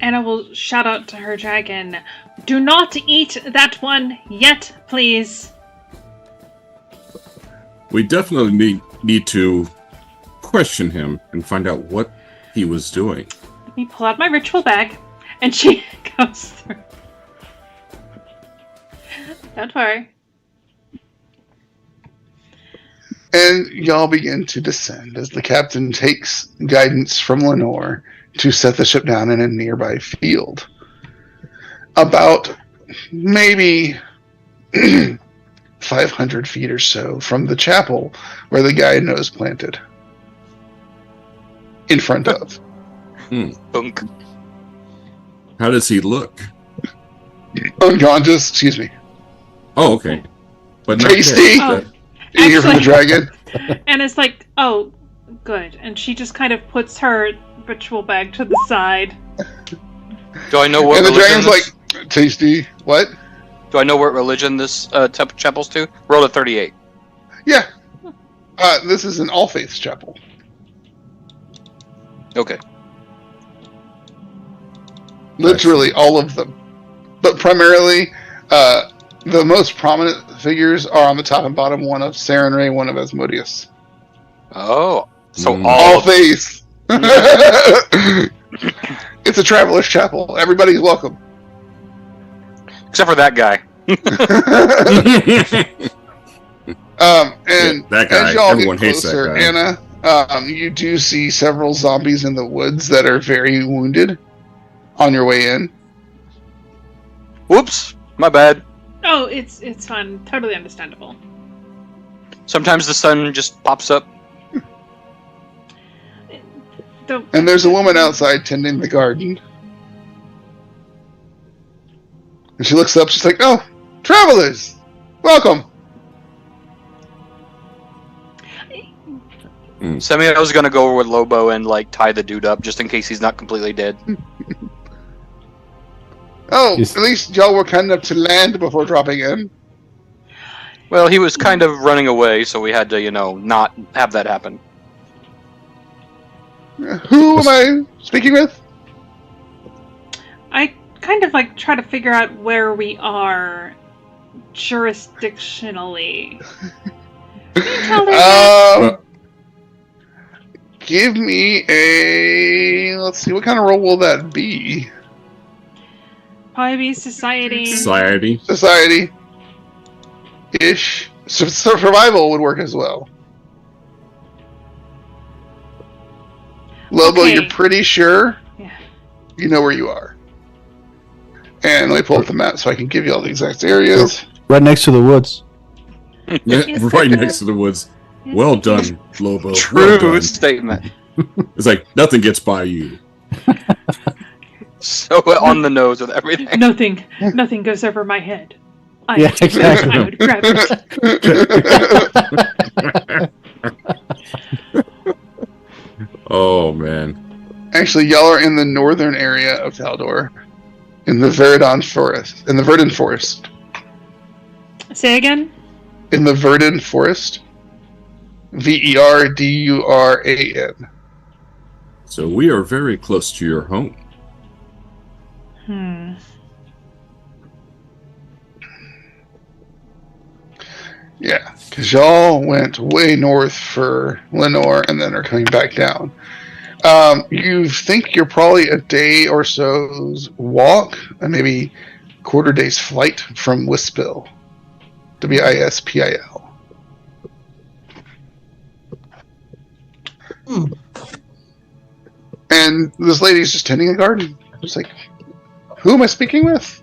And I will shout out to her dragon, do not eat that one yet, please. We definitely need to question him and find out what he was doing. Let me pull out my ritual bag, and she goes through. Don't worry. And y'all begin to descend as the captain takes guidance from Lenore to set the ship down in a nearby field. About maybe 500 feet or so from the chapel where the guide knows planted. In front of. Bunk. How does he look? Unconscious, excuse me. Oh, okay. But not Tasty! dead. You hear from the dragon? And it's like, oh, good. And she just kind of puts her ritual bag to the side. Do I know what And the religion dragon's this? like, tasty. What? Do I know what religion this chapel's to? Roll a 38. Yeah. This is an all faiths chapel. Okay. Literally all of them. But primarily, the most prominent figures are on the top and bottom, one of Sarenrae, one of Asmodeus. Oh. So Mm. All all faiths! It's a traveler's chapel. Everybody's welcome. except for that guy. And that guy, as y'all everyone get hates that closer, guy. Anna, you do see several zombies in the woods that are very wounded on your way in. Whoops. My bad. Oh, it's fine. Totally understandable. Sometimes the sun just pops up. And there's a woman outside tending the garden. And she looks up, she's like, oh, travelers! Welcome! Semi, I was gonna go over with Lobo and like tie the dude up just in case he's not completely dead. Oh, at least y'all were kind enough to land before dropping in. Well, he was kind of running away, so we had to, not have that happen. Who am I speaking with? I kind of like try to figure out where we are jurisdictionally. Can you tell her that? Give me a... Let's see, what kind of role will that be? Probably be society. Society-ish. Survival would work as well. Lobo, Okay. you're pretty sure Yeah. you know where you are. And let me pull up the map so I can give you all the exact areas. Right next to the woods. Right next to the woods. Well done, Lobo. True Well done. statement. It's like nothing gets by you. So on the nose with everything. Nothing goes over my head. Yeah, exactly. I would grab it. Oh man. Actually, y'all are in the northern area of Taldor. In the Verdun Forest. Say again? In the Verdun Forest. Verduran. So we are very close to your home. Yeah, because y'all went way north for Lenore and then are coming back down. You think you're probably a day or so's walk, and maybe quarter day's flight from Wispil. Wispil. And this lady's just tending a garden. It's like, who am I speaking with?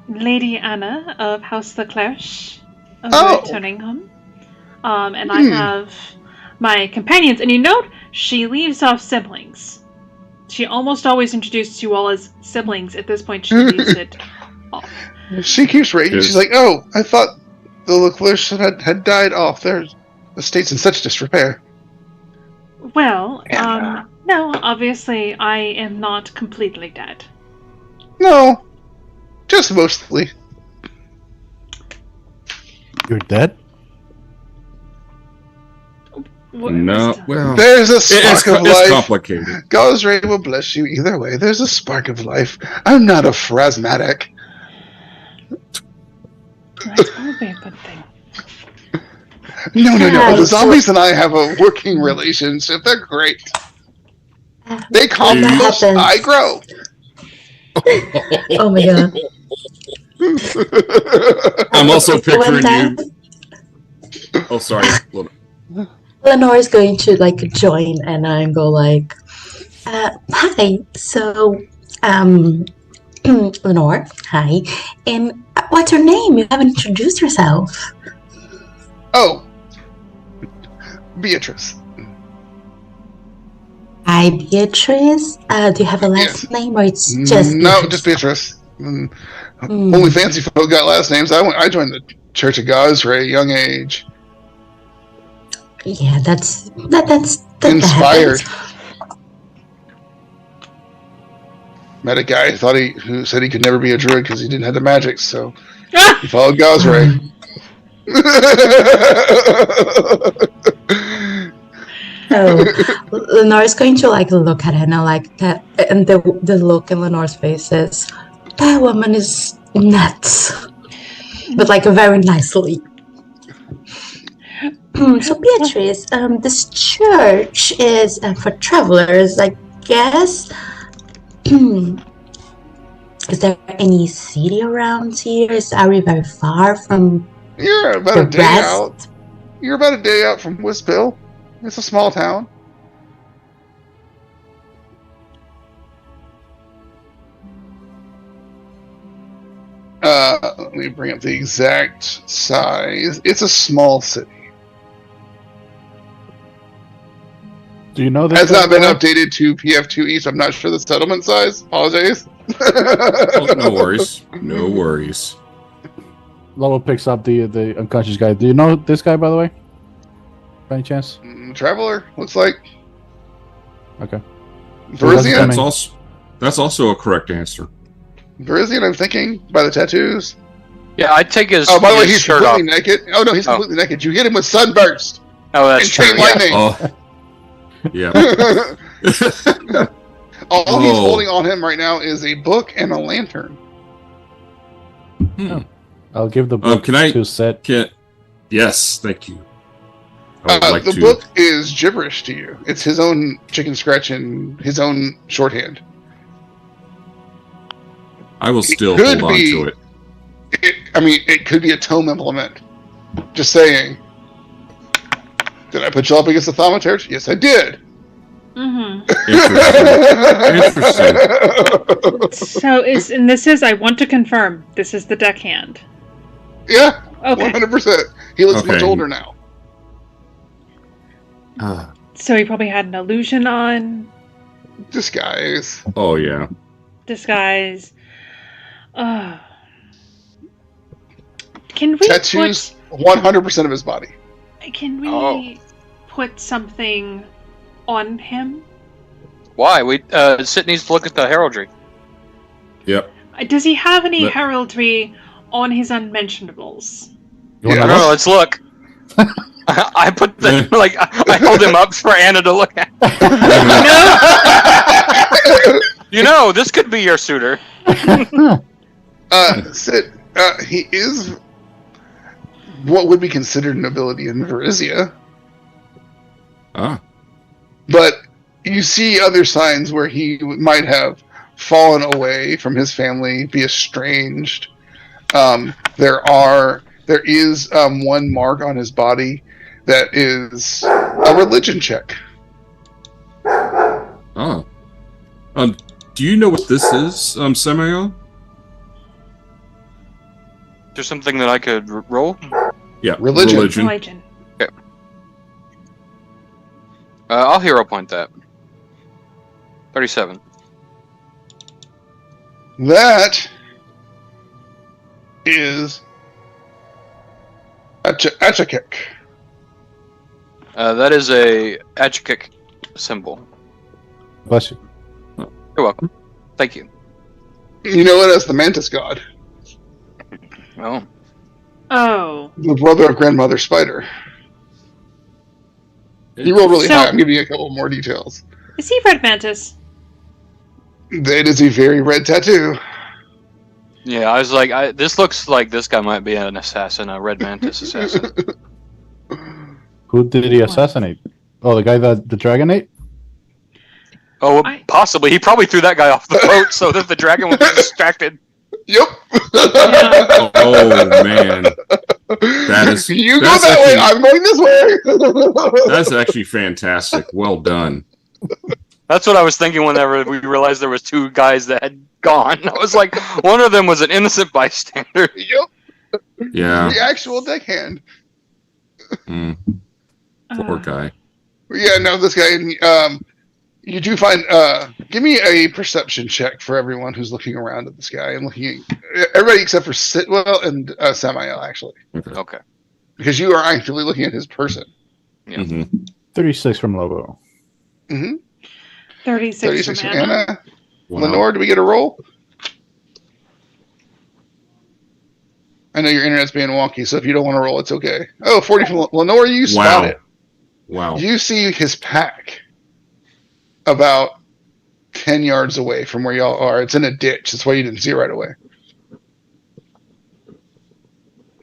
Lady Anna of House Leclerc of Oh. Turningham. And I have my companions, and you note she leaves off siblings. She almost always introduces you all as siblings. At this point, she leaves it off. She keeps raging. Yes. She's like, oh, I thought the Leclerc had died off. Their estate's in such disrepair. Well, Anna. no, obviously I am not completely dead. No, just mostly. You're dead? No, well, There's a spark of it's life. complicated. Gosray will bless you either way. There's a spark of life. I'm not a phrasmatic. That's probably a good thing. No. Right, The zombies and I have a working relationship. They're great. They compost, happens. I grow. Oh my god. I'm also When picturing that- you. Oh, sorry. Lenore is going to like join and I'm go like, hi. So, Lenore, hi. And what's your name? You haven't introduced yourself. Oh, Beatrice. Hi, Beatrice. Do you have a last Yes. name or it's just No, Beatrice? just Beatrice. Mm. Only fancy folk got last names. I joined the Church of Gosray, young age. Yeah, that's that Inspired. happens. Met a guy who said he could never be a druid because he didn't have the magic, so he followed Gosray. So Lenore's going to like look at Anna like that, and the look in Lenore's face is, that woman is nuts, but like very nicely. So Beatrice, this church is for travelers, I guess. Is there any city around here? Are we very far from You're about the a day rest? out. You're about a day out from Wispil. It's a small town. Let me bring up the exact size. It's a small city. Do you know that? Has not been updated to PF2E, so I'm not sure the settlement size. Apologize. Oh, no worries. No worries. Lobo picks up the unconscious guy. Do you know this guy, by the way? by any chance? Traveler, looks like. Okay. Verizian? That's also a correct answer. Verizian, I'm thinking, by the tattoos. Yeah, I'd take his. Oh, by the way, his he's shirt off. completely naked. Oh, no, he's completely naked. You hit him with Sunburst Oh, that's and true. Chain Yeah. Lightning. Oh, yeah. All he's holding on him right now is a book and a lantern. I'll give the book to Set. Yes, thank you. I would like the to. book is gibberish to you. It's his own chicken scratch and his own shorthand. I will still hold on to it. It could be a tome implement. Just saying. Did I put you up against the thaumaturge? Yes, I did. Mm-hmm. Interesting. So I want to confirm, this is the deckhand. Yeah. Okay. 100%. He looks much older now. So he probably had an illusion on. Disguise. Oh, yeah. Disguise. Can we tattoos 100% of his body. Can we put something on him? Why? Sid needs to look at the heraldry. Yep. Does he have any heraldry on his unmentionables? No, let's look. I put the I hold him up for Anna to look at. This could be your suitor. Sid, he is what would be considered nobility in Verizia. But you see other signs where he might have fallen away from his family, be estranged. There is one mark on his body that is a religion check. Do you know what this is, Samael? There's something that I could roll? Yeah, religion. Okay. I'll hero point that. 37. That is Achakik. That is a Achakik symbol. Bless you. You're welcome. Thank you. You know it as the Mantis God. Oh. The brother of Grandmother Spider. You rolled really high. I'm giving you a couple more details. Is he Red Mantis? That is a very red tattoo. Yeah, I was like, this looks like this guy might be an assassin, a Red Mantis assassin. Who did he assassinate? Oh, the guy that the dragon ate? Oh, possibly. He probably threw that guy off the boat so that the dragon would be distracted. Yep. Oh, man. You go that way, I'm going this way. That's actually fantastic. Well done. That's what I was thinking whenever we realized there was two guys that had gone. I was like, one of them was an innocent bystander. Yep. Yeah. The actual deckhand. Poor guy. Yeah, no, this guy, you do find, give me a perception check for everyone who's looking around at this guy and looking at, everybody except for Sitwell and Samael, actually. Okay. Because you are actively looking at his person. Yeah. 36 from Lobo. 36 from Anna. Wow. Lenore, do we get a roll? I know your internet's being wonky, so if you don't want to roll, it's okay. Oh, 40 from Lenore, you spot it. Wow. You see his pack about 10 yards away from where y'all are. It's in a ditch. That's why you didn't see it right away.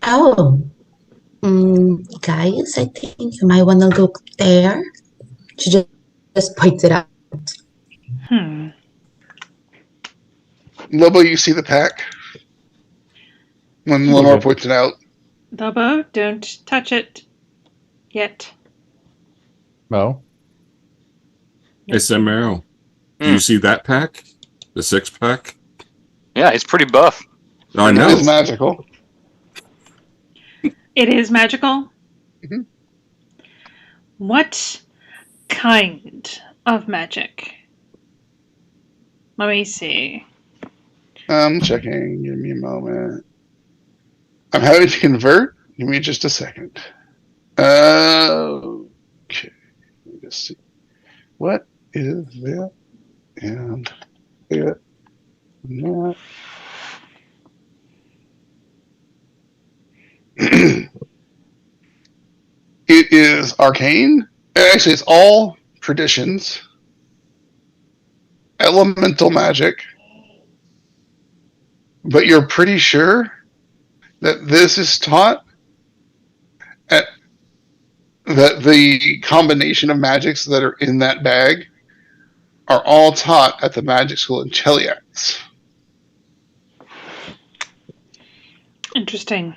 Oh. Guys, I think you might want to look there. She just pointed out. Lobo, you see the pack? When Lenore points it out. Lobo, don't touch it yet. No. Hey, Samael, do you see that pack? The 6-pack? Yeah, he's pretty buff. I know. It is magical. It is magical? Mm-hmm. What kind of magic? Let me see. I'm checking. Give me a moment. I'm having to convert. Give me just a second. just see. What is that? And that. And that. It is arcane. Actually, it's all traditions, elemental magic, but you're pretty sure that this is taught at that the combination of magics that are in that bag are all taught at the magic school in Cheliax. Interesting.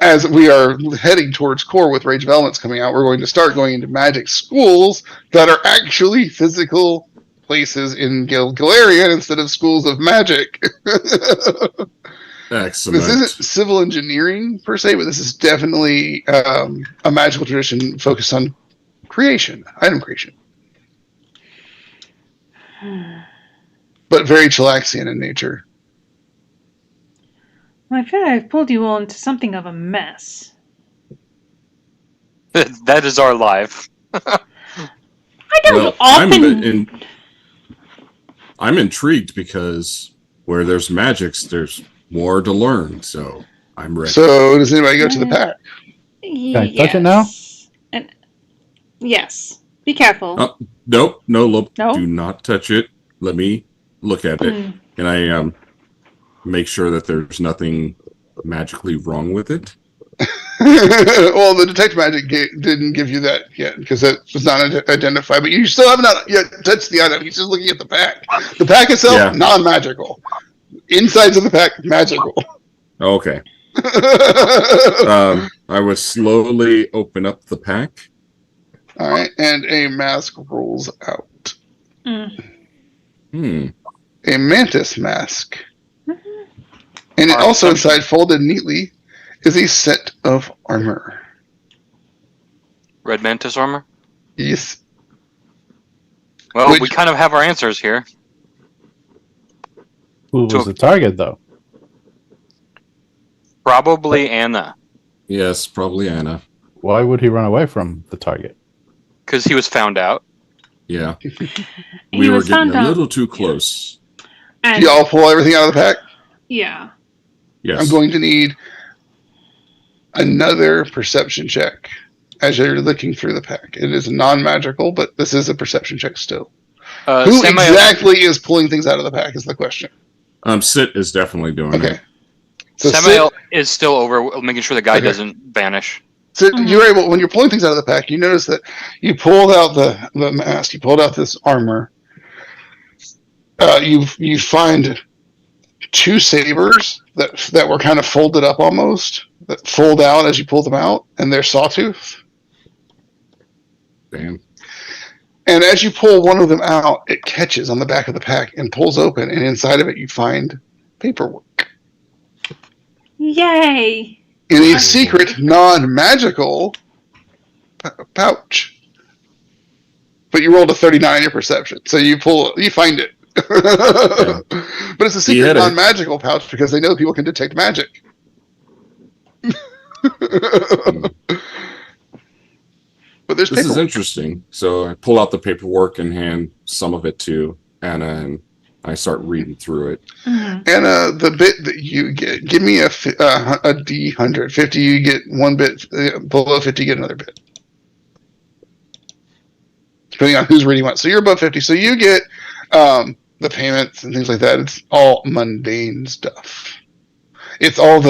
As we are heading towards core with Rage of Elements coming out, we're going to start going into magic schools that are actually physical places in Galarian instead of schools of magic. Excellent. This isn't civil engineering per se, but this is definitely a magical tradition focused on creation, item creation. But very Chilaxian in nature. Well, I feel like I've pulled you all into something of a mess. That is our life. I don't often. I'm intrigued because where there's magics, there's more to learn. So I'm ready. So does anybody go to the pack? Can I touch it now? And yes. Be careful. Oh, nope, no, No? do not touch it. Let me look at it. Can I make sure that there's nothing magically wrong with it? Well, the detect magic didn't give you that yet because it was not identified. But you still have not yet touched the item. He's just looking at the pack. The pack itself, non-magical. Insides of the pack, magical. Okay. I would slowly open up the pack. All right, and a mask rolls out. A mantis mask. And it also inside, folded neatly, is a set of armor. Red Mantis armor? Yes. Well, we kind of have our answers here. Who was the target, though? Probably Anna. Yes, probably Anna. Why would he run away from the target? Because he was found out. Yeah. We were getting a little too close. And Do y'all pull everything out of the pack? yeah. Yes. I'm going to need another perception check as you're looking through the pack. It is non-magical, but this is a perception check still. Who exactly is pulling things out of the pack is the question. Sit is definitely doing it. Okay. So Samael is still over making sure the guy doesn't vanish. So you're able, when you're pulling things out of the pack, you notice that you pulled out the mask, you pulled out this armor. You find two sabers that were kind of folded up almost, that fold out as you pull them out, and they're sawtooth. Damn. And as you pull one of them out, it catches on the back of the pack and pulls open, and inside of it you find paperwork. Yay! In a secret, non-magical pouch. But you rolled a 39 in your perception, so you find it. But it's a secret, non-magical pouch because they know people can detect magic. But there's This is interesting. So I pull out the paperwork and hand some of it to Anna, and I start reading through it. Anna, the bit that you get, give me a D100. 50, you get one bit. Below 50, you get another bit. Depending on who's reading what. So you're above 50, so you get the payments and things like that. It's all mundane stuff. It's all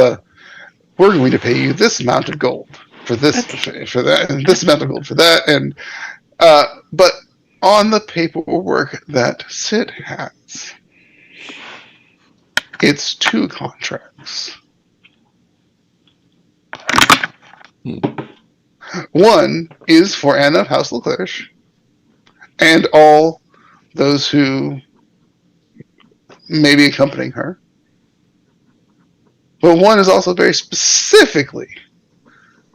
we're going to pay you this amount of gold for this, for that, and this amount of gold for that. And but on the paperwork that Sid has, it's 2 contracts. One is for Anna of House Leclerc and all those who may be accompanying her. But one is also very specifically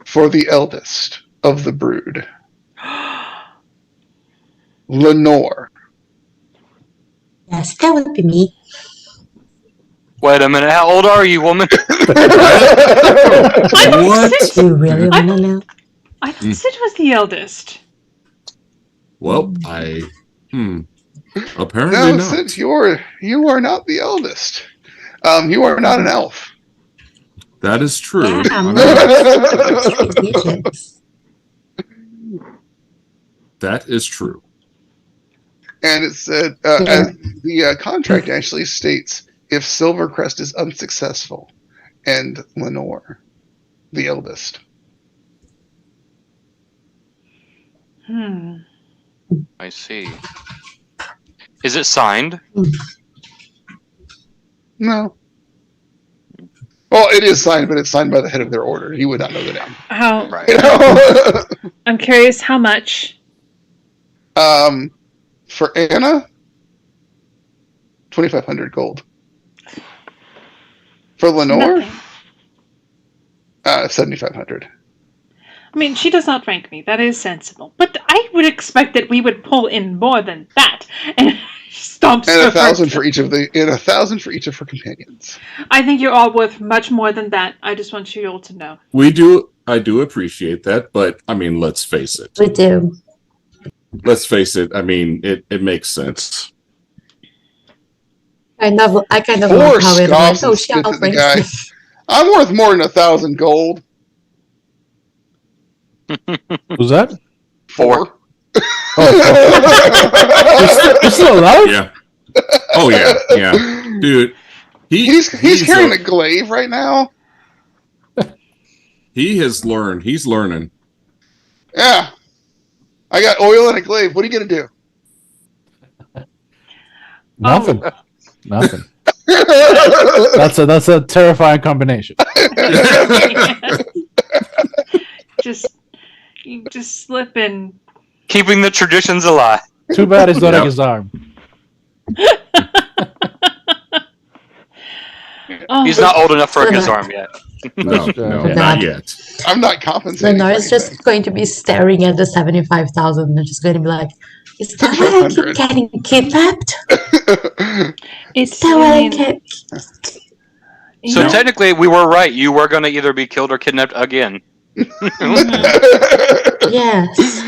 for the eldest of the brood, Lenore. Yes, that would be me. Wait a minute, how old are you, woman? What? Do you really want to know? I thought Sid was the eldest. Well, apparently No, not. since you are not the eldest. You are not an elf. That is true. Yeah, I'm no. not. That is true. And it said the contract actually states if Silvercrest is unsuccessful, and Lenore, the eldest. I see. Is it signed? No. Well, it is signed, but it's signed by the head of their order. He would not know the name. How? Right. You know? I'm curious. How much? For Anna, 2,500 gold. For Lenore, Nothing. 7,500. I mean, she does not rank me. That is sensible. But I would expect that we would pull in more than that. And stomp. And 1,000 for each of her companions. I think you're all worth much more than that. I just want you all to know. I do appreciate that, but I mean, let's face it. We do. Let's face it. I mean, it makes sense. I kind of Four love how it went. scoffs Oh, and she spits at the outranks guy. me. I'm worth more than 1,000 gold. Who's that? 4. You're still alive? Yeah. Oh yeah, yeah, dude. He's carrying a glaive right now. He has learned. He's learning. Yeah. I got oil and a glaive. What are you gonna do? Nothing. Nothing. That's a terrifying combination. You just slip and Keeping the traditions alive. Too bad it's not like his arm. oh, He's not old enough for a Gazarm yet. No, not yet. I'm not compensating. Lenore for is just anything. going to be staring at the 75,000 and just going to be like, is that why I keep getting kidnapped? it's Is that why I keep... So you know, technically, we were right. You were going to either be killed or kidnapped again. Yes.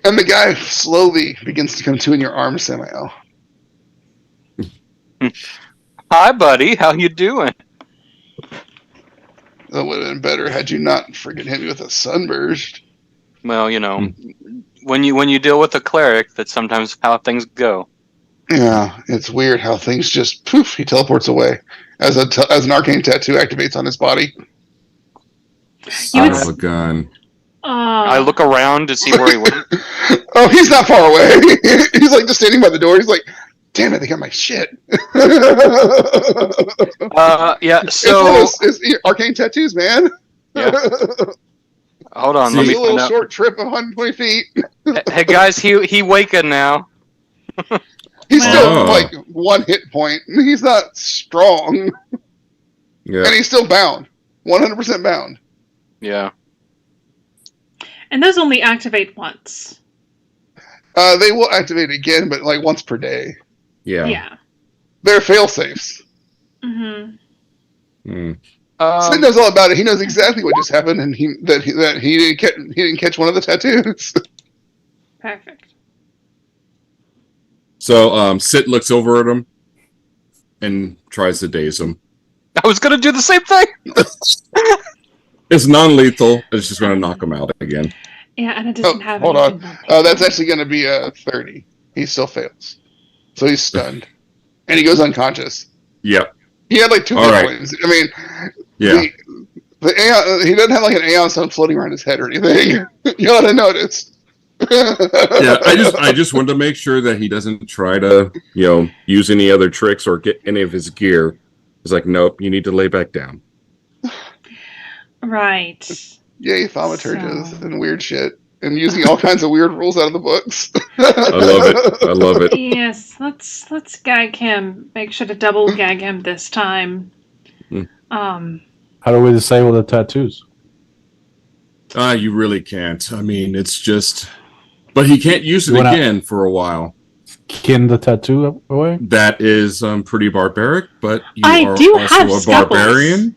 And the guy slowly begins to come to in your arms, Samael. Hi, buddy. How you doing? That would have been better had you not friggin' hit me with a sunburst. Well, you know, when you deal with a cleric, that's sometimes how things go. Yeah, it's weird how things just poof. He teleports away as an arcane tattoo activates on his body. Son of a gun. I look around to see where he went. Oh, he's not far away. He's like just standing by the door. He's like, "Damn it, they got my shit." Yeah. So it's arcane tattoos, man. Yeah. Hold on. See, Let me It's a little find out. short trip of 120 feet. Hey guys, he wakened now. He's still Oh. like 1 hit point. He's not strong, Yeah. and he's still bound, 100% bound. Yeah. and those only activate once. They will activate again, but like once per day. Yeah. Yeah. They're fail safes. Mm-hmm. Mm. Sid knows all about it. He knows exactly what just happened, and he didn't catch one of the tattoos. Perfect. So Sit looks over at him and tries to daze him. I was gonna do the same thing. It's non-lethal. It's just going to knock him out again. Yeah, and it doesn't have. Hold on. anything on That's actually going to be a 30. He still fails, so he's stunned, and he goes unconscious. Yep. He had like 2 All hit right. points. I mean, Yeah. the Aeon, he doesn't have like an Aeon stone floating around his head or anything. You ought to notice. Yeah. I just wanted to make sure that he doesn't try to, use any other tricks or get any of his gear. It's like, nope, you need to lay back down. Right. Yay, thaumaturges So- and weird shit. And using all kinds of weird rules out of the books. I love it. I love it. Yes, let's gag him. Make sure to double gag him this time. Hmm. How do we disable the tattoos? You really can't. I mean, it's just... But he can't use it You wanna- again for a while. Kin the tattoo away? That is pretty barbaric, but you I are do also have a scalpels. barbarian.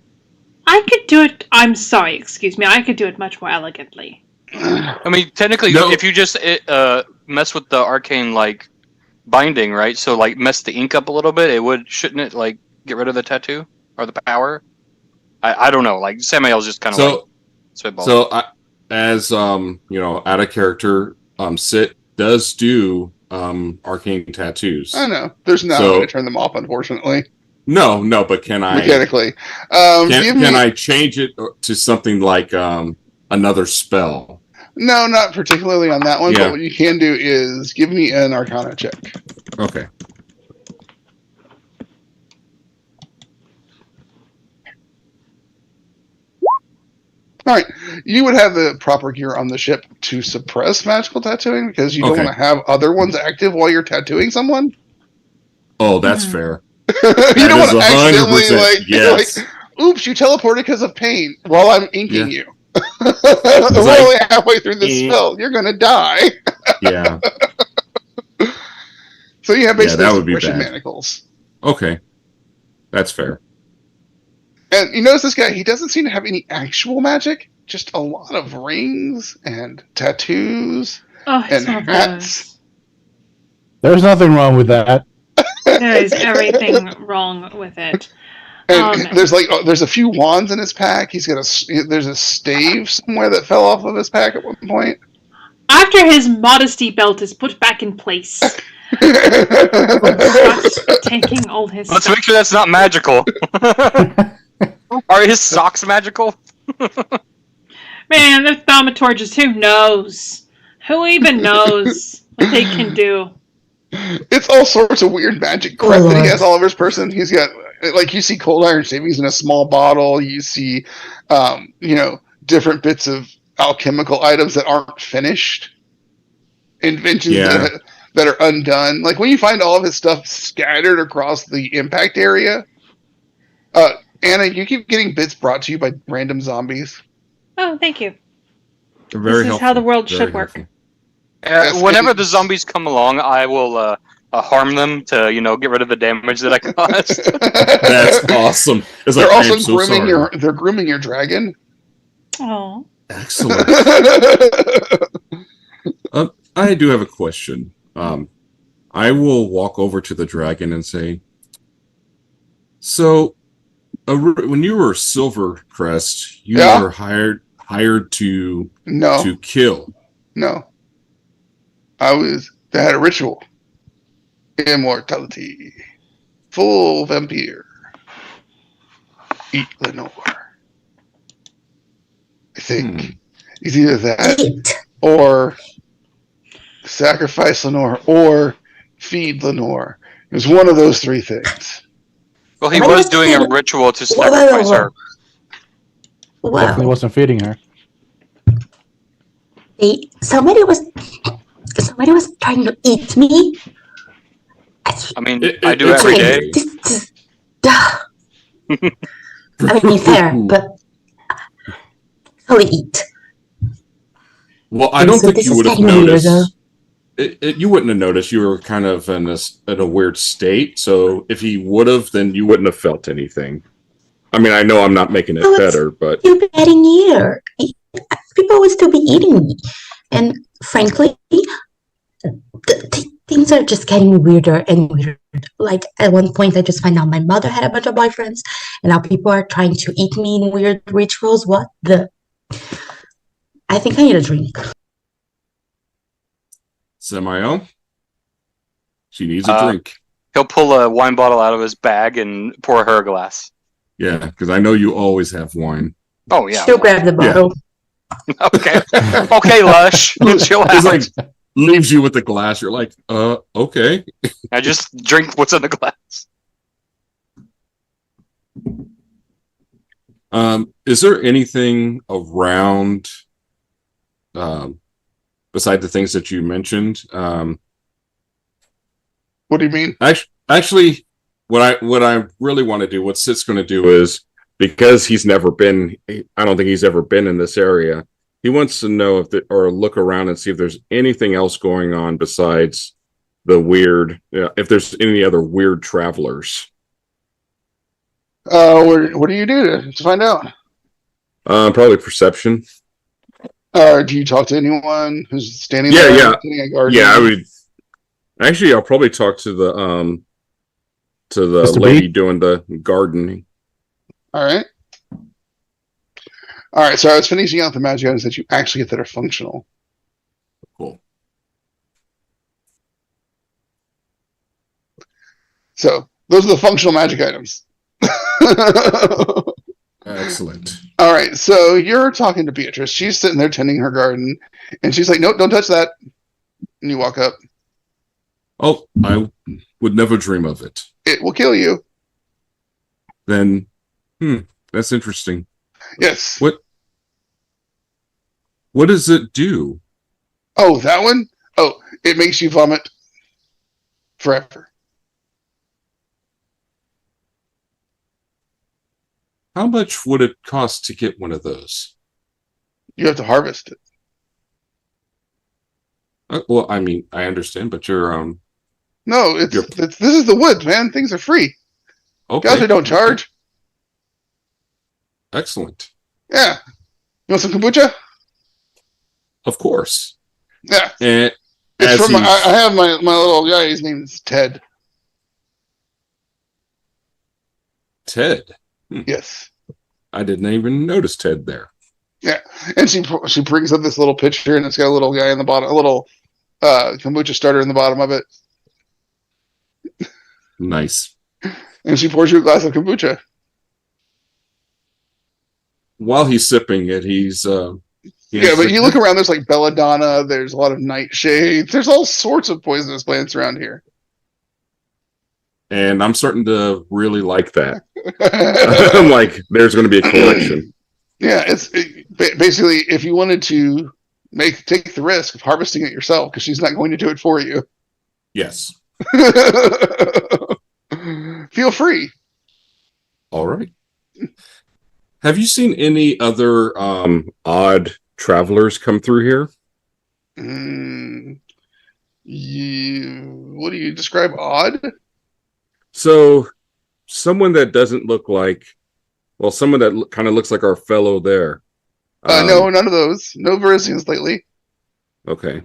I could do it. I'm sorry, excuse me. I could do it much more elegantly. I mean, technically, No. if you just mess with the arcane like binding, right? So like mess the ink up a little bit, shouldn't it like get rid of the tattoo or the power? I don't know. Like Samael's just kind of like spitballing. So as out of character, Sit does do arcane tattoos. I know. There's no way to turn them off, unfortunately. No, but can I mechanically? Can I change it to something like another spell? No, not particularly on that one. Yeah. But what you can do is give me an Arcana check. Okay. All right, you would have the proper gear on the ship to suppress magical tattooing because you don't want to have other ones active while you're tattooing someone. Oh, that's fair. You don't want to accidentally 100% yes. oops, you teleported because of pain while I'm inking you. We're like, only halfway through the spell. You're gonna die. Yeah. So you have basically that would be suppression bad. manacles. Okay, that's fair. And you notice this guy, he doesn't seem to have any actual magic, just a lot of rings and tattoos and hats. There's nothing wrong with that. There is everything wrong with it. And there's a few wands in his pack. There's a stave somewhere that fell off of his pack at one point. After his modesty belt is put back in place. Taking all his Let's make sure that's not magical. Are his socks magical? Man, they're thaumaturges. Who knows? Who even knows what they can do? It's all sorts of weird magic crap that he has all over his person. He's got, like, you see cold iron shavings in a small bottle. You see, different bits of alchemical items that aren't finished. Inventions that are undone. Like, when you find all of his stuff scattered across the impact area, Anna, you keep getting bits brought to you by random zombies. Oh, thank you. Very this is how the world should work. Whenever the zombies come along, I will harm them to, get rid of the damage that I caused. That's awesome. They're also grooming your dragon. Oh. Excellent. I do have a question. I will walk over to the dragon and say, so when you were Silvercrest, you were hired to kill. No. I had a ritual. Immortality. Full vampire. Eat Lenore. I think it's either that or sacrifice Lenore or feed Lenore. It was one of those three things. Well, he was doing a ritual to sacrifice her. Wow. Definitely wasn't feeding her. Somebody was trying to eat me. I mean, I do every day. I mean, fair, but I'll eat. Well, I don't think you would have noticed. You wouldn't have noticed. You were kind of in a weird state. So if he would have, then you wouldn't have felt anything. I mean, I know I'm not making it better, but you'll be getting eater. People will still be eating me, and frankly, things are just getting weirder and weirder. Like at one point, I just find out my mother had a bunch of boyfriends, and now people are trying to eat me in weird rituals. What the? I think I need a drink. Samael, she needs a drink. He'll pull a wine bottle out of his bag and pour her a glass. Yeah, because I know you always have wine. Oh yeah. She'll grab the bottle. Yeah. Okay, Lush. Chill out. It's like leaves you with the glass. You're like, okay. I just drink what's in the glass. Is there anything around, beside the things that you mentioned? What do you mean? Actually, what I really want to do, what Sit's going to do is, because he's never been, I don't think he's ever been in this area. He wants to know or look around and see if there's anything else going on besides the weird, if there's any other weird travelers. What do you do to find out? Probably perception. Or do you talk to anyone who's standing Yeah, there? yeah. Sitting at garden? Yeah, I would. Actually, I'll probably talk to the Mr. lady B? doing the gardening. All right. All right. So I was finishing out the magic items that you actually get that are functional. Cool. So those are the functional magic items. Excellent. All right. So you're talking to Beatrice. She's sitting there tending her garden, and she's like, "Nope, don't touch that." And you walk up. Oh, I would never dream of it. It will kill you. Then, that's interesting. Yes. What does it do? Oh, that one? Oh, it makes you vomit forever. How much would it cost to get one of those? You have to harvest it. Well, I mean, I understand, but you're No, it's this is the woods, man. Things are free. okay. Guys, we don't charge. Excellent. Yeah. You want some kombucha? Of course. Yeah. And It's as from I have my little guy. His name is Ted. Ted. Yes. I didn't even notice Ted there. Yeah. And she brings up this little pitcher, and it's got a little guy in the bottom, a little kombucha starter in the bottom of it. Nice. And she pours you a glass of kombucha. While he's sipping it, he's Yeah, but you look around, there's like belladonna, there's a lot of nightshades, there's all sorts of poisonous plants around here. and I'm starting to really like that. I'm like, there's going to be a collection. Yeah, basically, if you wanted to take the risk of harvesting it yourself, because she's not going to do it for you. Yes. Feel free. All right. Have you seen any other odd travelers come through here? What do you describe odd? So, someone that doesn't look like, well, someone that kind of looks like our fellow there. No, none of those. No Verisians lately. Okay.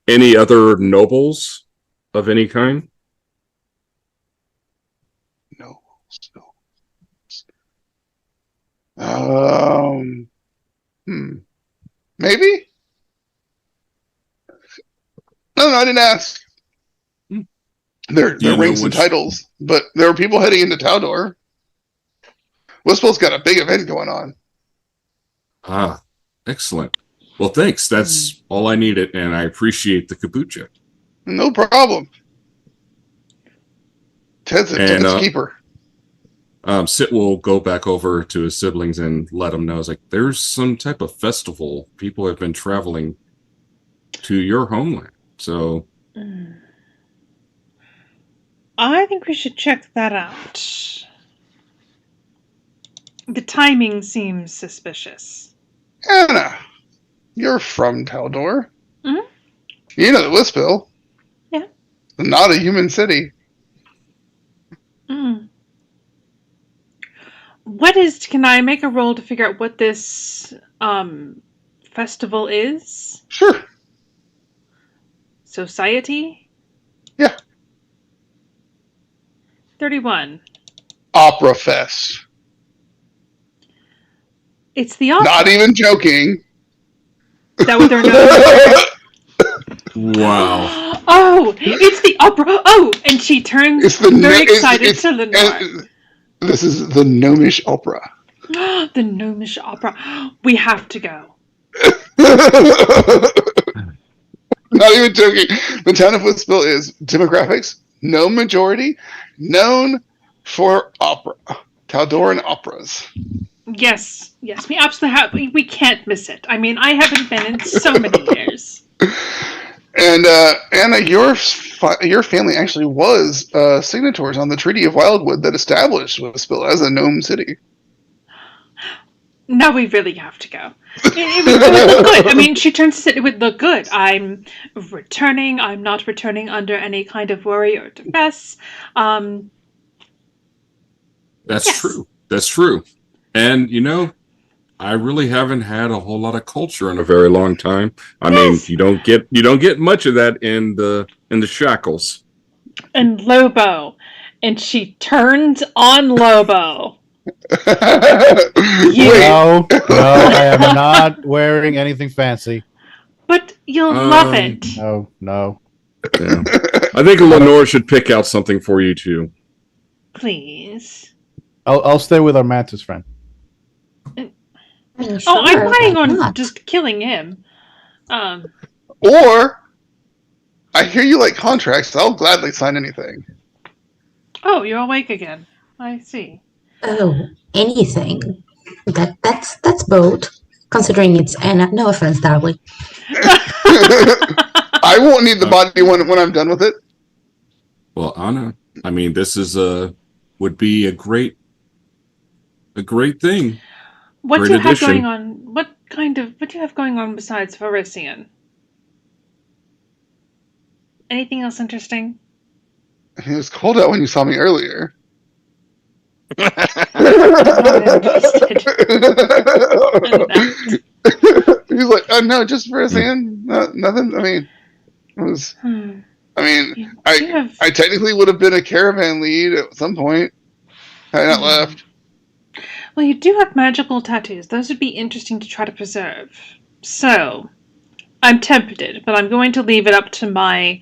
Any other nobles of any kind? No. Maybe? No, I didn't ask. They're ranks and titles, but there are people heading into Taldor. Wispel's got a big event going on. Ah, excellent. Well, thanks. That's all I needed, and I appreciate the kombucha. No problem. Ted's a keeper. Sit will go back over to his siblings and let them know. It's like, there's some type of festival. People have been traveling to your homeland. So I think we should check that out. The timing seems suspicious. Anna, you're from Taldor. Mm-hmm. You know the Wispel. Yeah. Not a human city. Mm. Can I make a roll to figure out what this festival is? Sure. Society? Yeah. 31. Opera Fest. It's the opera. Not even joking. Is that what they're known for? wow. Oh, it's the opera. Oh, and she turns very excited to Lenore. This is the Gnomish Opera. The Gnomish Opera. We have to go. Not even joking. The town of Wispel is demographics, no majority, known for opera. Taldoran operas. Yes, we absolutely have. We can't miss it. I mean, I haven't been in so many years. And Anna, your family actually was signatories on the Treaty of Wildwood that established Wispel as a gnome city. Now we really have to go. It would look good. I mean, she turns to say it would look good. I'm returning. I'm not returning under any kind of worry or duress. That's true. That's true. And, I really haven't had a whole lot of culture in a very long time. I Yes. mean, you don't get much of that in the shackles. And Lobo. And she turns on Lobo. Wait, No, I am not wearing anything fancy. But you'll love it. No. Yeah. I think Lenore should pick out something for you too. Please. I'll stay with our mantis friend. I mean, Oh, I'm sure, planning why on not? just killing him. or I hear you like contracts. So I'll gladly sign anything. Oh, you're awake again. I see. Oh, anything. That's bold. Considering it's Anna. No offense, darling. I won't need the body when I'm done with it. Well, Anna, I mean, this is would be a great thing. What do Great you have addition. going on? What do you have going on besides Varisian? Anything else interesting? It was cold out when you saw me earlier. I'm not interested in that. He's like, oh no, just for a hand, nothing. I mean, it was. I mean, I technically would have been a caravan lead at some point had I not left. Well, you do have magical tattoos. Those would be interesting to try to preserve. So, I'm tempted, but I'm going to leave it up to my.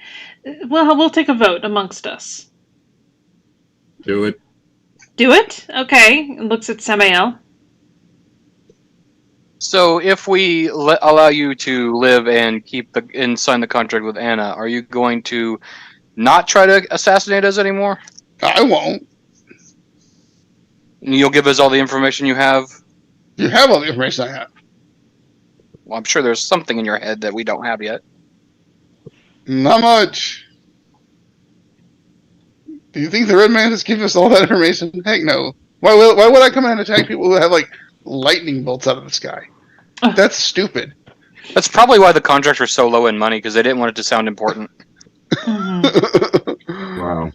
Well, we'll take a vote amongst us. Do it. Do it? Okay. Looks at Samael. So, if we allow you to live and sign the contract with Anna, are you going to not try to assassinate us anymore? I won't. You'll give us all the information you have? You have all the information I have. Well, I'm sure there's something in your head that we don't have yet. Not much. Do you think the Red Man has given us all that information? Heck no. Why would I come in and attack people who have like lightning bolts out of the sky? That's stupid. That's probably why the contracts were so low in money, because they didn't want it to sound important. Wow.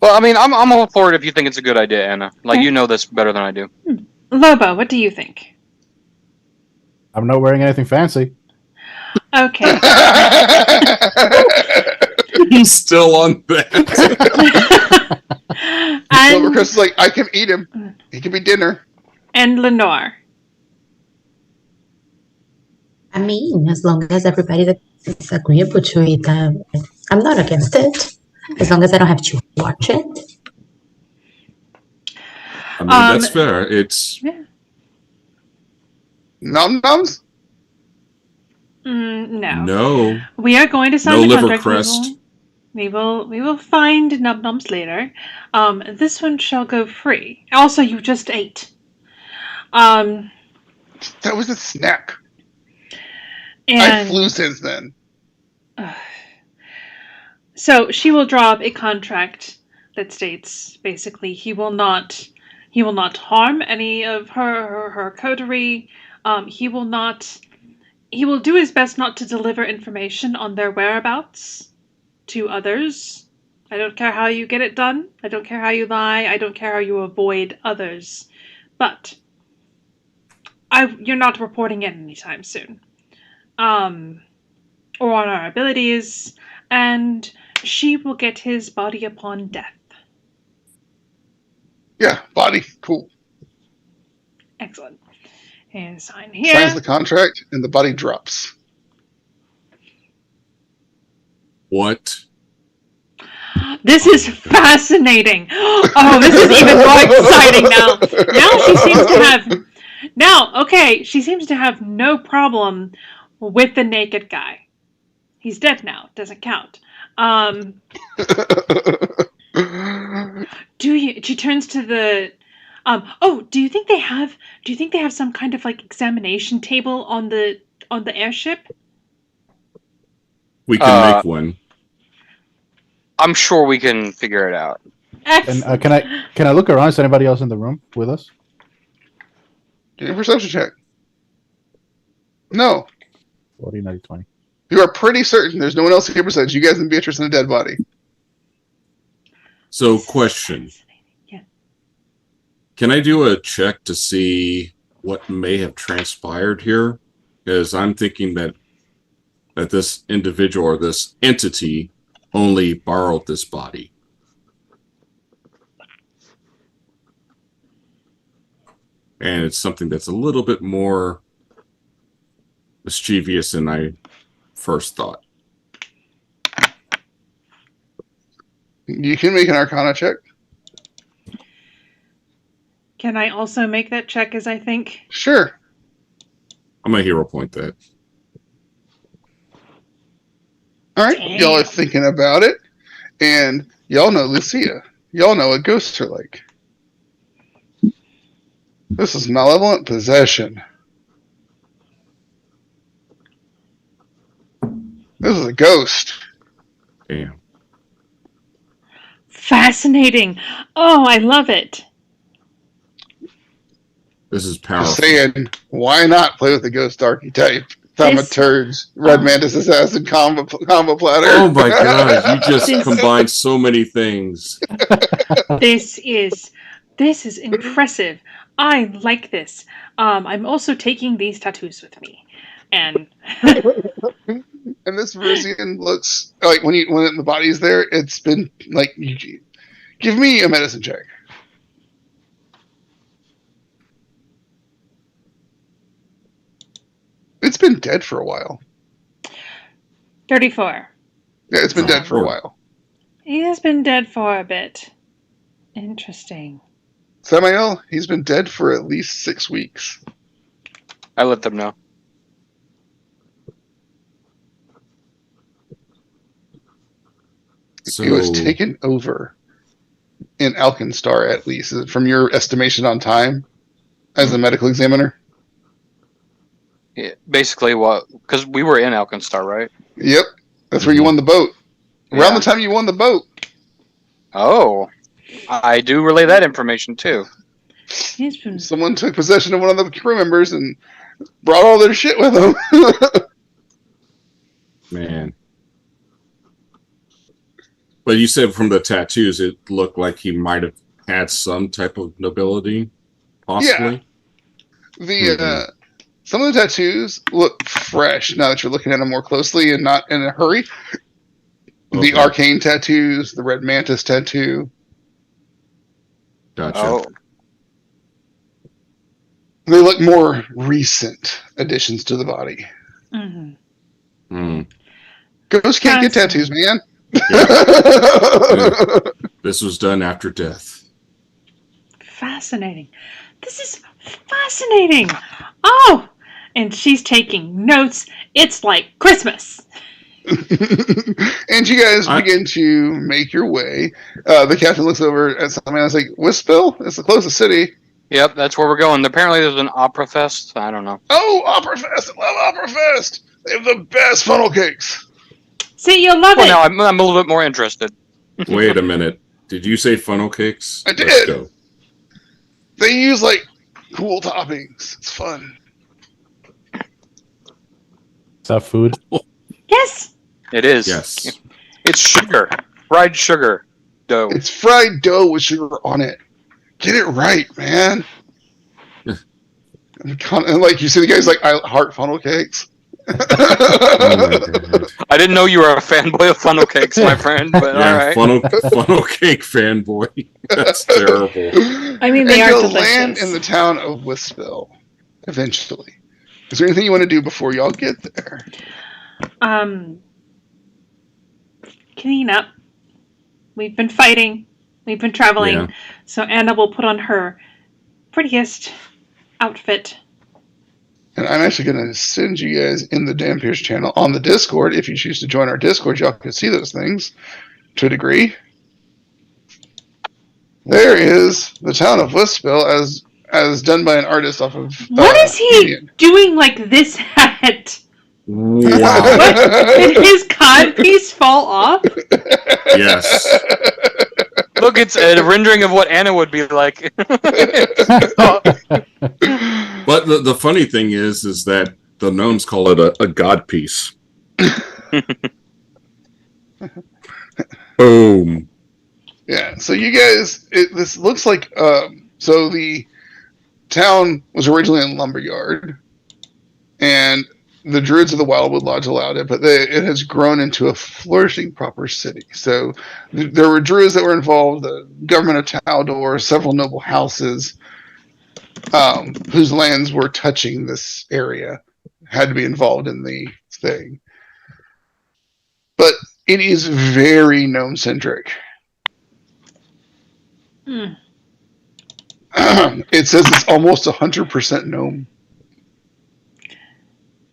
Well, I mean, I'm all for it if you think it's a good idea, Anna. Like, you know this better than I do. Lobo, what do you think? I'm not wearing anything fancy. Okay. He's still on that. Silver Crest is like, I can eat him. He can be dinner. And Lenore. I mean, as long as everybody that is agreeable to it, I'm not against it. As long as I don't have to watch it. I mean, that's fair. It's Nom noms? No. no We are going to sign the liver contract. crest. We will find num nums later. This one shall go free. Also, you just ate. That was a snack. I And flew since then. so she will draw up a contract that states basically he will not harm any of her coterie. He will do his best not to deliver information on their whereabouts to others. I don't care how you get it done. I don't care how you lie. I don't care how you avoid others. But you're not reporting it anytime soon. Or on our abilities, and she will get his body upon death. Yeah, body, cool. Excellent. And sign here. Signs the contract, and the body drops. what? This is fascinating. Oh, this is even more exciting now. She seems to have no problem with the naked guy. He's dead now. Doesn't count. She turns to the. Do you think they have some kind of like examination table on the airship? We can make one. I'm sure we can figure it out. And can I look around? Is anybody else in the room with us? Give me a perception check. No. 40, 90, 20. You are pretty certain there's no one else here besides you guys and Beatrice and a dead body. So, question. Yeah. Can I do a check to see what may have transpired here, because I'm thinking that this individual or this entity only borrowed this body. And it's something that's a little bit more mischievous than I first thought. You can make an Arcana check. Can I also make that check as I think? Sure. I'm going to hero point that. All right. Damn. Y'all are thinking about it. And y'all know Lucia. Y'all know what ghosts are like. This is malevolent possession. This is a ghost. Damn. Fascinating. Oh, I love it. This is Just powerful. saying, why not play with the ghost archetype? Thaumaturge, Red Mantis Assassin combo platter. Oh my god, you just This- combined so many things. This is impressive. I like this. I'm also taking these tattoos with me. And And this Verusian looks like when the body's there, it's been like, give me a medicine check. It's been dead for a while. 34. Yeah, it's been dead for a while. He has been dead for a bit. Interesting. Samael, he's been dead for at least 6 weeks. I let them know. So, He was taken over in Alkenstar, at least, from your estimation on time as a medical examiner. Yeah, basically, because we were in Alkenstar, right? Yep, that's where you won the boat. Around Yeah. the time you won the boat. Oh, I do relay that information too. He's been Someone took possession of one of the crew members and brought all their shit with them. man. But you said from the tattoos, it looked like he might have had some type of nobility, possibly. Some of the tattoos look fresh now that you're looking at them more closely and not in a hurry. Okay. The arcane tattoos, the red mantis tattoo, Gotcha. Oh, they look more recent additions to the body. Mhm. Hmm. Ghosts can't get Fascinating. tattoos, man. This was done after death. Fascinating. This is fascinating. Oh, and she's taking notes. It's like Christmas. And you guys begin to make your way. The captain looks over at something and is like, Wispville? It's the closest city. yep, that's where we're going. Apparently, there's an opera fest. I don't know. Oh, Opera Fest! I love Opera Fest! They have the best funnel cakes. See, you'll love Well, it. now I'm a little bit more interested. Wait a minute. Did you say funnel cakes? I did. Let's go. They use like cool toppings. It's fun. Is that food? Yes. It is. Yes. It's sugar, fried sugar dough. It's fried dough with sugar on it. Get it right, man. And like you see, the guy's like, I heart funnel cakes. Oh my god. I didn't know you were a fanboy of funnel cakes, my friend. But Yeah, all right. funnel cake fanboy. That's terrible. I mean, And they are you'll delicious. land in the town of Wispville eventually. Is there anything you want to do before y'all get there? Clean up. We've been fighting. We've been traveling. Yeah. So Anna will put on her prettiest outfit. And I'm actually going to send you guys in the Dhampir's channel on the Discord. If you choose to join our Discord, y'all can see those things to a degree. There is the town of Wispville as done by an artist off of What is he Medium. doing like this at? Wow. Did his codpiece fall off? Yes. Look, it's a rendering of what Anna would be like. But the funny thing is that the gnomes call it a god piece. Boom. Yeah, so you guys, this looks like, so the town was originally a lumberyard, and the Druids of the Wildwood Lodge allowed it, but it has grown into a flourishing proper city. So there were Druids that were involved, the government of Taldor, several noble houses whose lands were touching this area had to be involved in the thing. But it is very gnome-centric. It says it's almost 100% gnome.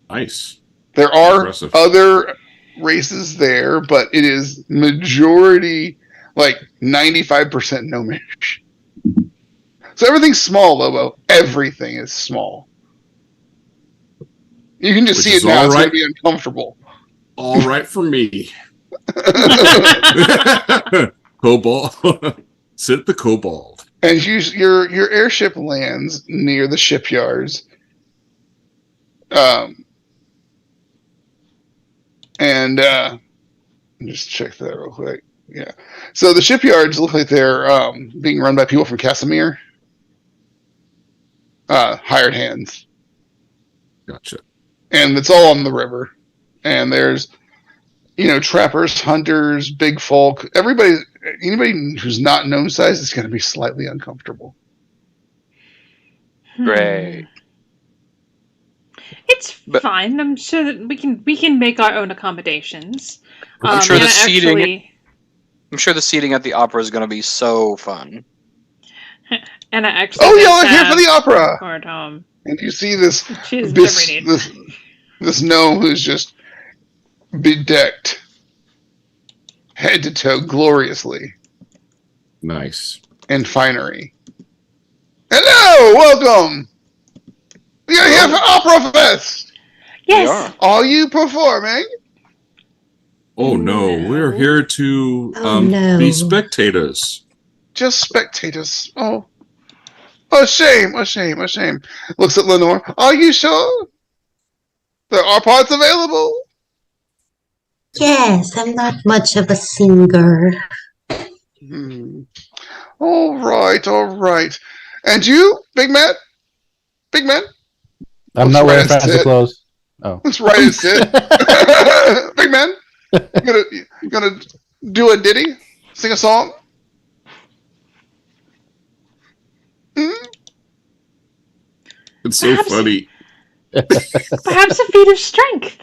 Nice. There are Impressive. other races there, but it is majority, like 95% gnomish. So everything's small, Lobo. Everything is small. You can just Which see is it now. all It's going right. to be uncomfortable. All right for me. Cobalt. Sit the Cobalt. And your airship lands near the shipyards. And just check that real quick. Yeah. So the shipyards look like they're being run by people from Casimir. Hired hands. Gotcha. And it's all on the river. And there's, trappers, hunters, big folk. Anybody who's not gnome size is going to be slightly uncomfortable. Great. It's But- fine. I'm sure that we can make our own accommodations. I'm sure the Anna seating- actually- I'm sure the seating at the opera is going to be so fun. Anna actually. Oh, does y'all are here for have the opera! Record home. And you see this She's this, liberated. this gnome who's just bedecked head to toe gloriously Nice. in finery. Hello, welcome. We are here for Opera Fest. Yes. are. Are you performing? Oh no, No. we're here to Oh, no. be spectators. Just spectators. Oh, a shame, a shame, a shame. Looks at Lenore. Are you sure? There are parts available. Yes, I'm not much of a singer. All right, all right. And you, big man? Big man? I'm Looks not wearing right as fancy it. clothes. Oh. That's right, it's it. Big man? You gonna do a ditty? Sing a song? Hmm? It's so Perhaps- funny. Perhaps a feat of strength.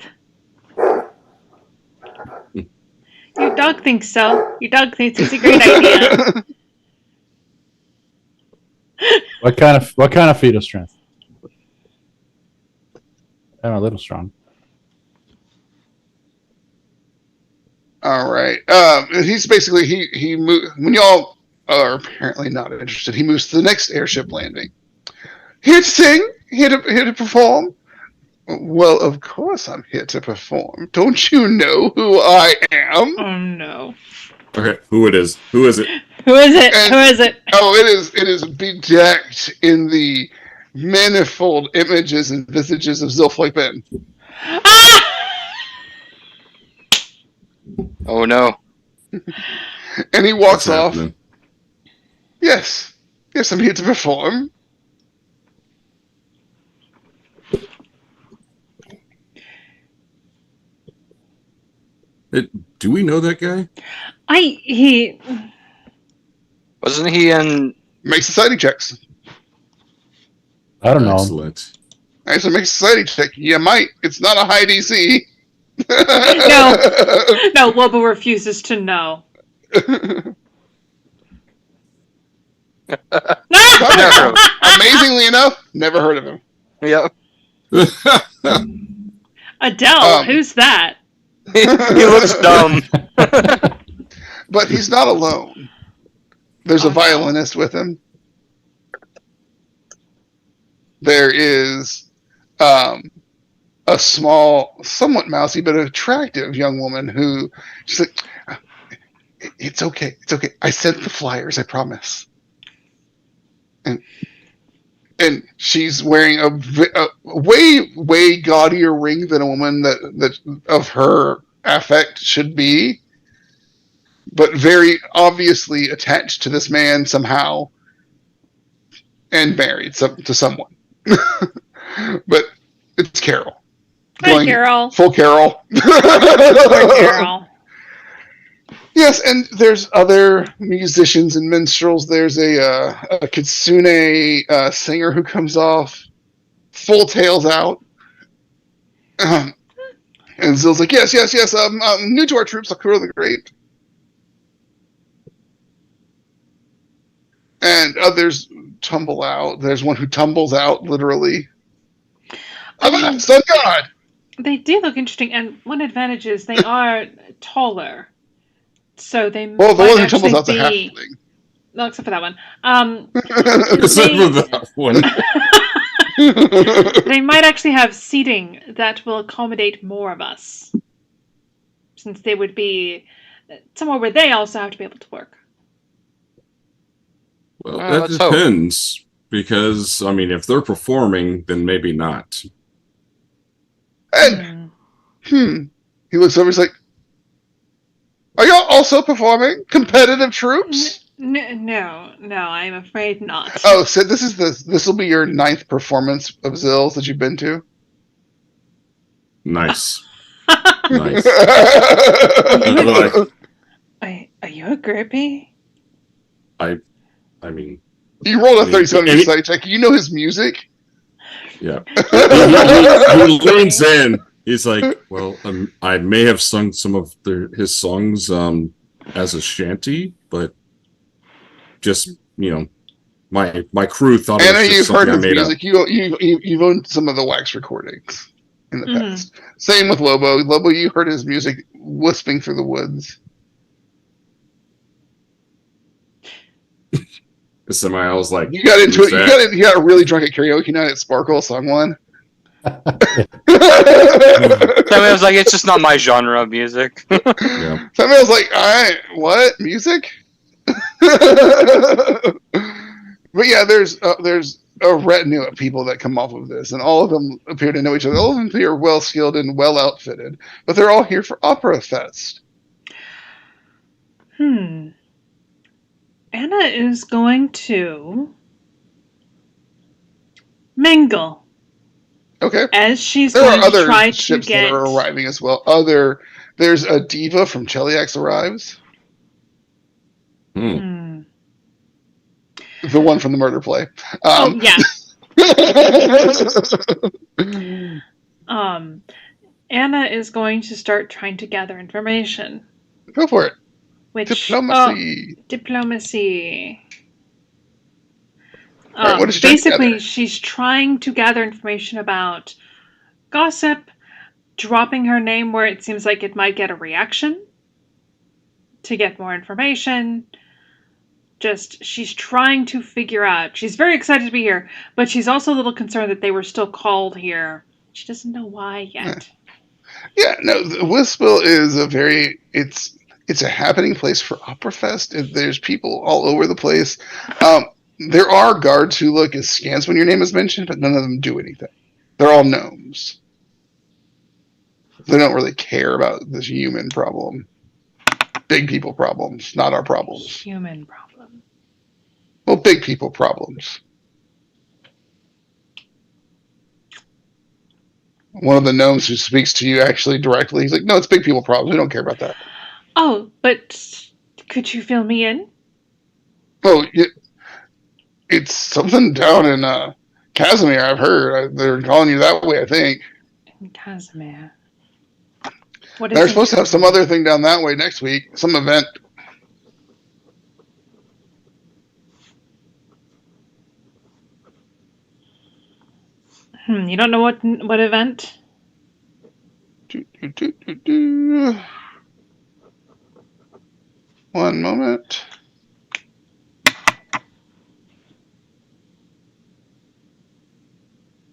Your dog thinks so. Your dog thinks it's a great idea. What kind of feat of strength? I'm a little strong. All right. He's basically he when y'all are apparently not interested, he moves to the next airship landing. Here to sing, here to perform. Well, of course I'm here to perform. Don't you know who I am? Oh no. Okay, who it is? Who is it? Who is it? And- Who is it? Oh, it is bedecked in the manifold images and visages of Zilflake Ben. Ah! Oh no. And he walks What's off. happening? Yes. Yes, I'm here to perform. Do we know that guy? He Wasn't he in? Make society checks. I don't know. Excellent. I said make a society check. You might. It's not a high DC. No, Lobo refuses to know. Never. Amazingly enough, never heard of him. Yep. Adele, who's that? He looks dumb. But he's not alone. There's a violinist with him. There is a small, somewhat mousy, but attractive young woman who she's like, it's okay, it's okay. I sent the flyers, I promise. And she's wearing a way gaudier ring than a woman that of her affect should be, but very obviously attached to this man somehow. and married to someone. But it's Carol. Hi, Carol. Full Carol. Poor Carol. Yes, and there's other musicians and minstrels. There's a kitsune singer who comes off full tails out. And Zill's like, yes. I'm new to our troops. I'll clear the grape. And others tumble out. There's one who tumbles out, literally. Sun God! They do look interesting, and one advantage is they are taller. So they Well, the might one who actually tumbles out's a be... halfling. No, except for that one. Except for that one. They might actually have seating that will accommodate more of us. Since they would be somewhere where they also have to be able to work. Well, that let's hope. depends. Because, I mean, if they're performing, then maybe not. And, he looks over, he's like, are y'all also performing? Competitive troops? No, I'm afraid not. Oh, so this will be your 9th performance of Zills that you've been to? Nice. Nice. Are you a groupie? I mean... You rolled a 37 on your side check. You know his music? Yeah. He leans in. He's like, well, I may have sung some of his songs as a shanty, but just, my crew thought it was just you've heard something I his made music. up. You've owned some of the wax recordings in the past. Same with Lobo. Lobo, you heard his music wisping through the woods. Somebody was like, You got into it. You got really drunk at karaoke night at Sparkle, song one. I was like, it's just not my genre of music. Yeah. Somebody was like, what music? But yeah, there's a retinue of people that come off of this, and all of them appear to know each other. All of them appear well skilled and well outfitted, but they're all here for Opera Fest. Anna is going to mingle. Okay. As she's There going are other to try ships to get... that are arriving as well. There's a diva from Cheliax arrives. The one from the murder play. Yeah. Anna is going to start trying to gather information. Go for it. Diplomacy. Right, what is she basically, she's trying to gather information about gossip, dropping her name where it seems like it might get a reaction to get more information. She's trying to figure out. She's very excited to be here, but she's also a little concerned that they were still called here. She doesn't know why yet. Yeah, no, Wistville is it's a happening place for Opera Fest. There's people all over the place. There are guards who look askance when your name is mentioned, but none of them do anything. They're all gnomes. They don't really care about this human problem. Big people problems, not our problems. Human problem. Well, big people problems. One of the gnomes who speaks to you actually directly, he's like, no, it's big people problems. We don't care about that. Oh, but could you fill me in? Oh, it's something down in Casimir, I've heard. They're calling you that way, I think. In Casimir. What is They're supposed to have some other thing down that way next week. Some event. You don't know what event? One moment.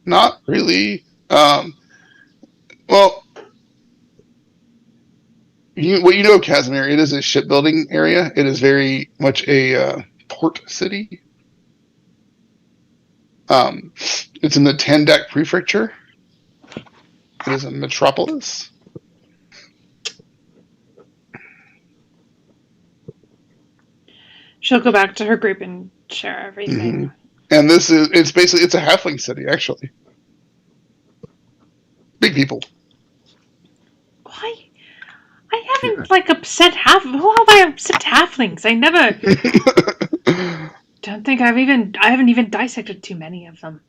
Not really. Well, what you know of Casimir, it is a shipbuilding area. It is very much a port city. It's in the Tandak Prefecture. It is a metropolis. She'll go back to her group and share everything. And it's a halfling city, actually. Big people. Why? I haven't upset who have I upset halflings? I never don't think I haven't even dissected too many of them.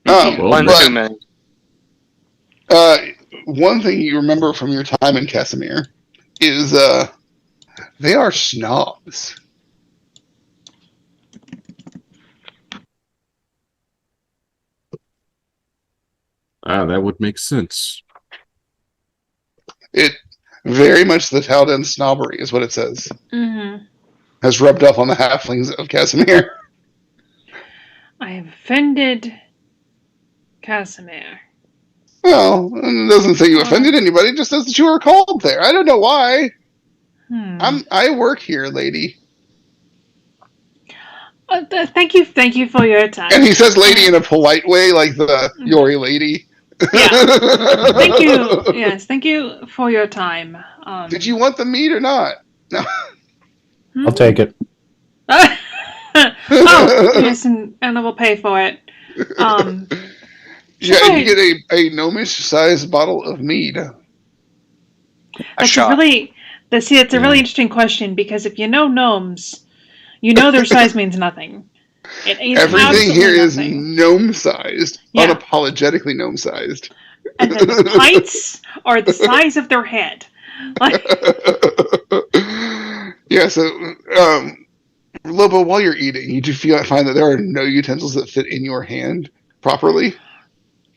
One too many. One thing you remember from your time in Casimir is they are snobs. That would make sense. It very much the Taldan snobbery is what it says. Mm-hmm. Has rubbed off on the halflings of Casimir. I have offended Casimir. Well, it doesn't say you offended anybody. It just says that you were called there. I don't know why. I work here, lady. Thank you for your time. And he says "lady" in a polite way, like the Yori lady. Yeah. Thank you. Yes, thank you for your time. Did you want the meat or not? No. I'll take it. Oh, yes, and I will pay for it. Yeah, you get a gnomish-sized bottle of mead. It's a really interesting question, because if you know gnomes, you know their size means nothing. Everything here is gnome-sized, unapologetically gnome-sized. And the pints are the size of their head. Yeah, so, Lobo, while you're eating, you do find that there are no utensils that fit in your hand properly.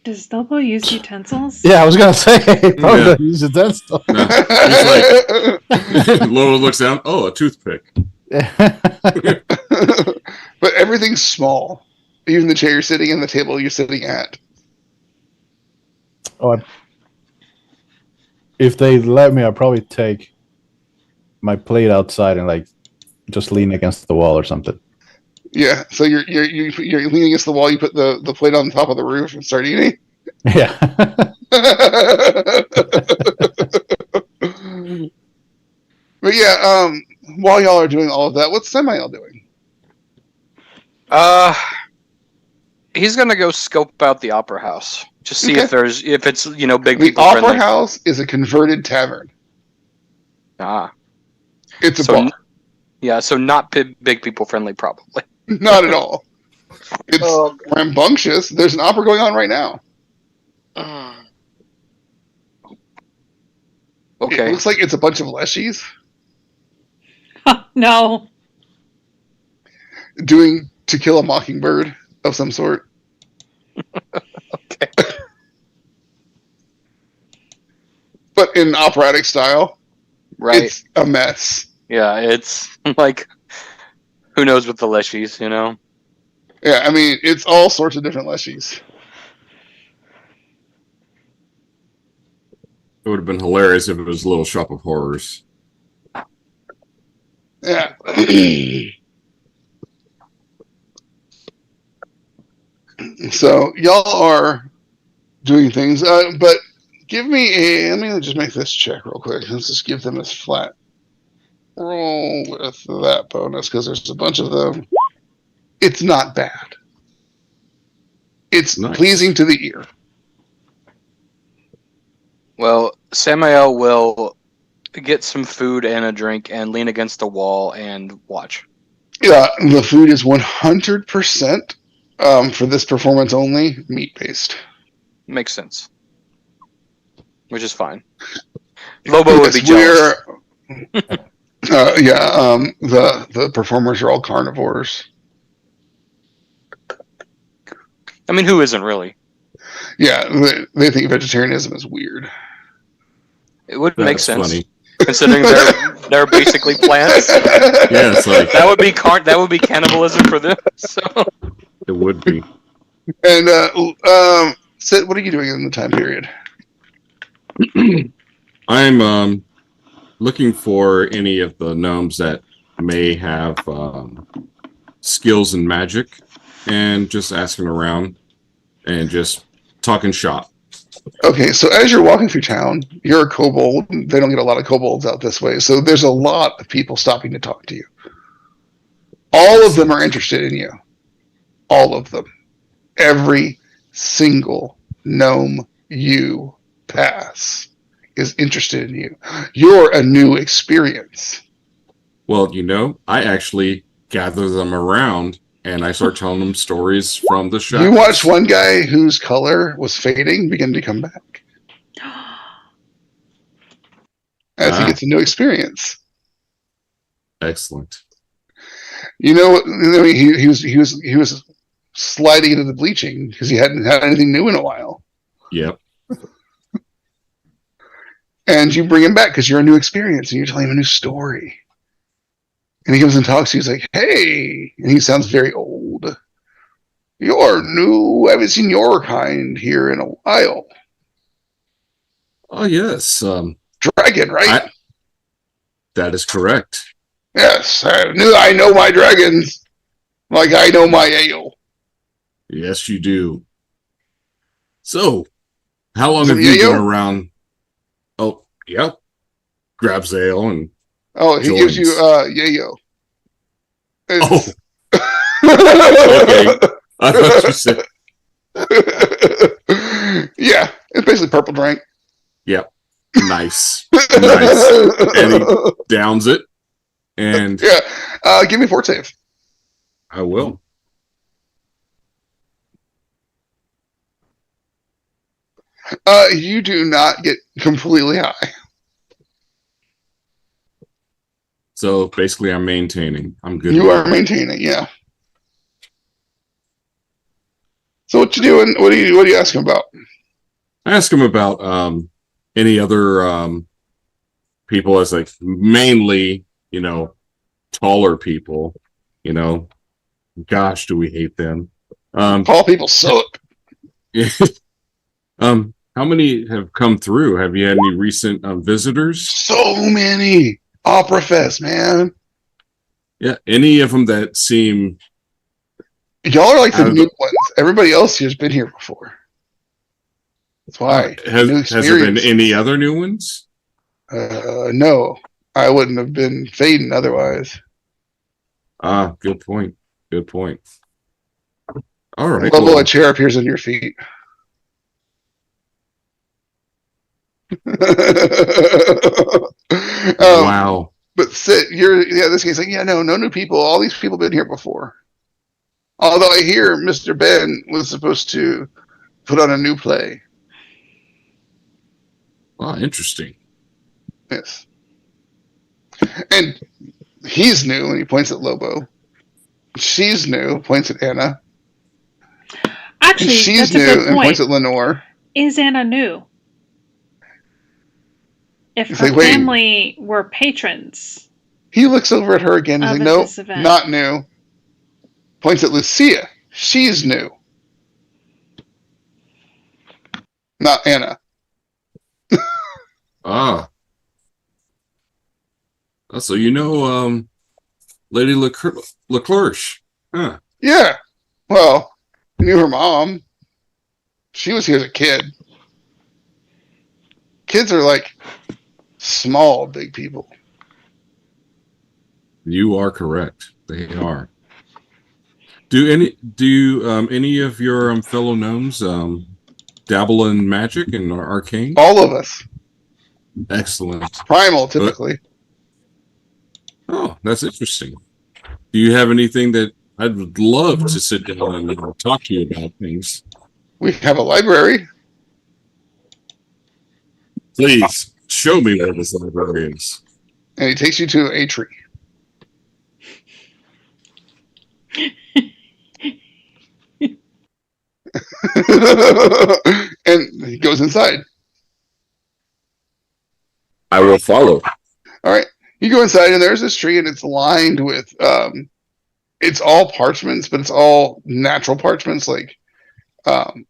Does Lobo use utensils? Yeah, I was gonna say, probably don't use utensils. No. He's like, Lobo looks down. Oh, a toothpick. But everything's small. Even the chair you're sitting in, the table you're sitting at. Oh, if they let me, I'll probably take my plate outside and just lean against the wall or something. Yeah, so you're leaning against the wall. You put the plate on top of the roof and start eating. Yeah. But yeah, while y'all are doing all of that, what's Semi-L doing? He's gonna go scope out the opera house. Just see if it's big the people Opera friendly. House is a converted tavern. It's a bar. Yeah, so not big people friendly, probably. Not at all. It's rambunctious. There's an opera going on right now. Okay. It looks like it's a bunch of leshies No. doing To Kill a Mockingbird of some sort. Okay. But in operatic style. Right. It's a mess. Yeah, it's like, who knows with the leshies, you know? Yeah, I mean, it's all sorts of different leshies. It would have been hilarious if it was Little Shop of Horrors. Yeah. So, y'all are doing things, but give me let me just make this check real quick. Let's just give them a flat roll with that bonus, because there's a bunch of them. It's not bad. It's pleasing to the ear. Well, Samael will get some food and a drink and lean against the wall and watch. Yeah, the food is 100% for this performance only meat-based. Makes sense. Which is fine. Lobo would be jealous. The performers are all carnivores. I mean, who isn't really? Yeah, they think vegetarianism is weird. It would make sense, funny. considering they're basically plants. Yeah, it's like That would be cannibalism for them. So. it would be. And Sid, what are you doing in the time period? I'm looking for any of the gnomes that may have skills in magic, and just asking around and just talking shop. Okay, so as you're walking through town, you're a kobold. They don't get a lot of kobolds out this way, so there's a lot of people stopping to talk to you. All of them are interested in you. All of them. Every single gnome you pass is interested in you. You're a new experience. Well, I actually gather them around and I start telling them stories from the show. You watch one guy whose color was fading begin to come back as he gets a new experience. Excellent. He was sliding into the bleaching because he hadn't had anything new in a while. Yep. And you bring him back because you're a new experience and you're telling him a new story. And he comes and talks to you. He's like, hey. And he sounds very old. You're new. I haven't seen your kind here in a while. Oh, yes. Dragon, right? That is correct. Yes. I know my dragons like I know my ale. Yes, you do. So, how long have you been around? Oh, yeah. Grabs the ale and he gives you yayo. Oh. Okay. I thought you said. Yeah, it's basically purple drink. Yep. Nice. Nice. And he downs it. And yeah, give me a fort save. I will. You do not get completely high. So basically, I'm maintaining. I'm good. You are maintaining, yeah. So what you doing? What do you ask him about? I ask him about any other people as like mainly, taller people. Gosh, do we hate them? Tall people suck. How many have come through? Have you had any recent visitors? So many. Opera Fest, man. Yeah, any of them that seem... Y'all are like the new ones. Everybody else here's been here before. That's why. Has there been any other new ones? No. I wouldn't have been fading otherwise. Ah, good point. Good point. All right. A chair appears on your feet. Wow. But this guy's like, no new people. All these people have been here before. Although I hear Mr. Ben was supposed to put on a new play. Wow, interesting. Yes. And he's new, and he points at Lobo. She's new, points at Anna. Actually, and she's that's a new good and point. points at Lenore. Is Anna new? If It's her like, family were patrons. He looks over at her again. He's like, no, not new. Points at Lucia. She's new. Not Anna. Ah. So Lady Leclerc. Huh. Yeah. Well, I knew her mom. She was here as a kid. Kids are like small, big people. You are correct. They are. Do any of your fellow gnomes dabble in magic and arcane? All of us. Excellent. Primal, typically. Oh, that's interesting. Do you have anything that I'd love to sit down and talk to you about things? We have a library. Please show me where this library is. And he takes you to a tree. And he goes inside. I will follow. All right. You go inside, and there's this tree, and it's lined with, it's all parchments, but it's all natural parchments. Like,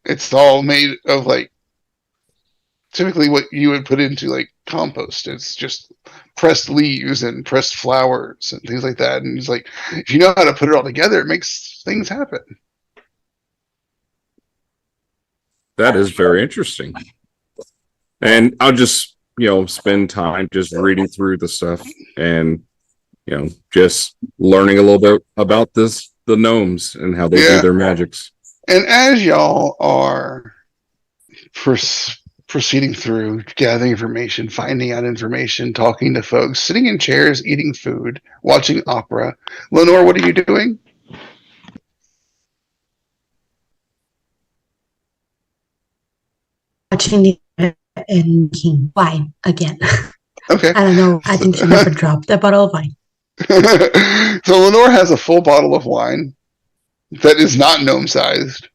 it's all made of, like, typically what you would put into, like, compost. It's just pressed leaves and pressed flowers and things like that. And it's like, if you know how to put it all together, it makes things happen. That is very interesting. And I'll just, spend time just reading through the stuff and, just learning a little bit about the gnomes and how they do their magics. And as y'all are proceeding through, gathering information, finding out information, talking to folks, sitting in chairs, eating food, watching opera, Lenore, what are you doing? Watching the and drinking wine again. Okay. I don't know. I think she never dropped a bottle of wine. So Lenore has a full bottle of wine that is not gnome-sized.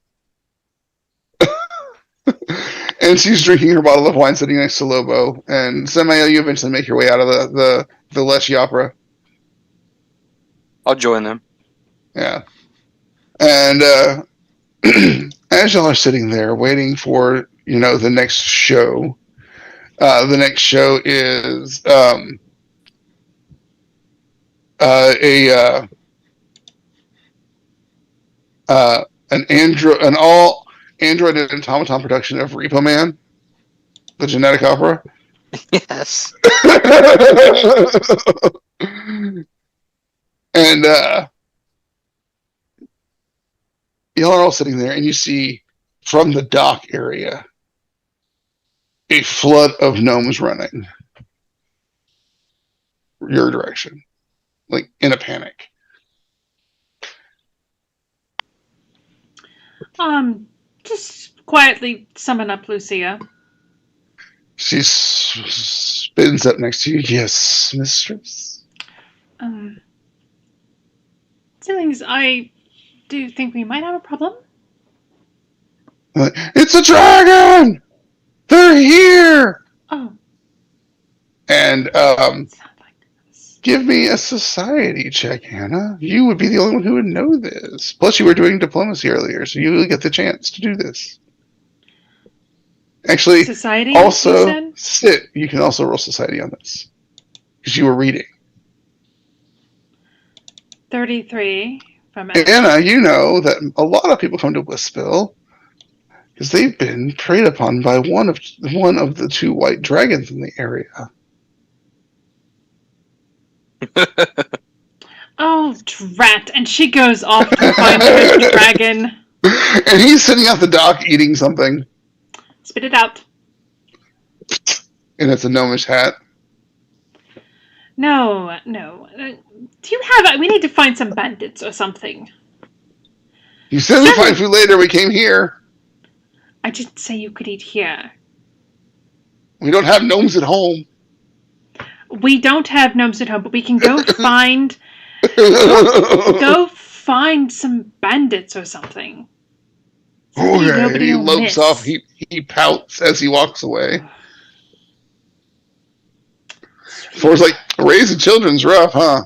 And she's drinking her bottle of wine sitting next to Lobo. And Samael, you eventually make your way out of the Leshy Opera. I'll join them. Yeah. And as y'all are sitting there waiting for, the next show, the next show is an all Android and automaton production of Repo Man, the genetic opera. Yes. And y'all are all sitting there, and you see from the dock area a flood of gnomes running your direction, like in a panic. Just quietly summon up Lucia. She spins up next to you. Yes, mistress. Siblings, I do think we might have a problem. It's a dragon! They're here! Oh. And Sound like this. give me a society check, Hannah. You would be the only one who would know this. Plus, you were doing diplomacy earlier, so you will get the chance to do this. Actually, Society, also, you said? Sit. You can also roll society on this. Because you were reading. 33 from Anna, you know that a lot of people come to Blissville because they've been preyed upon by one of the two white dragons in the area. Oh, drat. And she goes off to find the dragon. And he's sitting at the dock eating something. Spit it out. And it's a gnomish hat. No. Do you have... We need to find some bandits or something. You said we'd find food later. We came here. I didn't say you could eat here. We don't have gnomes at home. We don't have gnomes at home, but we can go find... go find some bandits or something. Okay. He lopes off. He pouts as he walks away. Floor's like, raising children's rough, huh?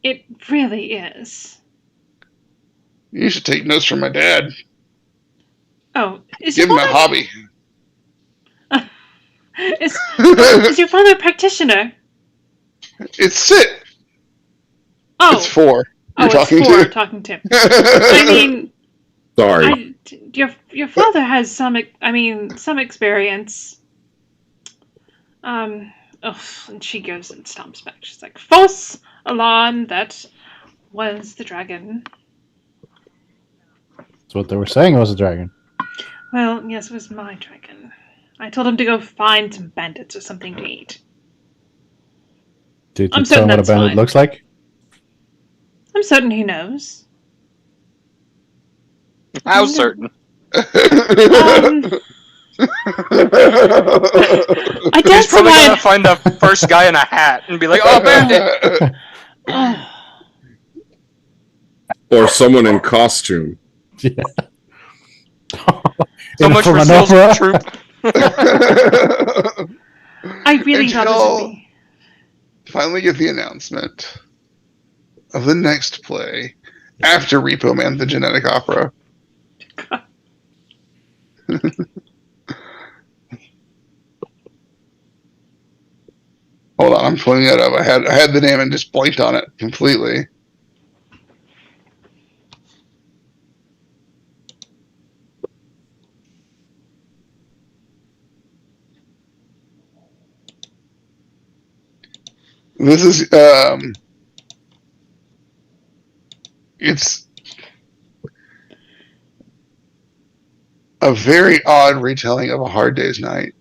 It really is. You should take notes from my dad. Oh, is Give your him a father... hobby. Is your father a practitioner? It's Sit. Oh. It's 4. You're talking it's 4 to. talking to him. I mean... Sorry. Your father has some experience. And she goes and stomps back. She's like, false alarm, that was the dragon. That's what they were saying, it was a dragon. Well, yes, it was my dragon. I told him to go find some bandits or something to eat. Did you I'm tell him certain what a that's bandit fine. looks like? I'm certain he knows. How certain? I He's guess probably someone... gonna find the first guy in a hat and be like, "Oh, bandit!" Oh, Or someone in costume. Yeah. So much for Sil's troop. I really And thought this y'all would be... finally get the announcement of the next play after Repo Man, the genetic opera. Hold on, I'm pulling that up. I had the name and just blanked on it completely. This is it's a very odd retelling of A Hard Day's Night.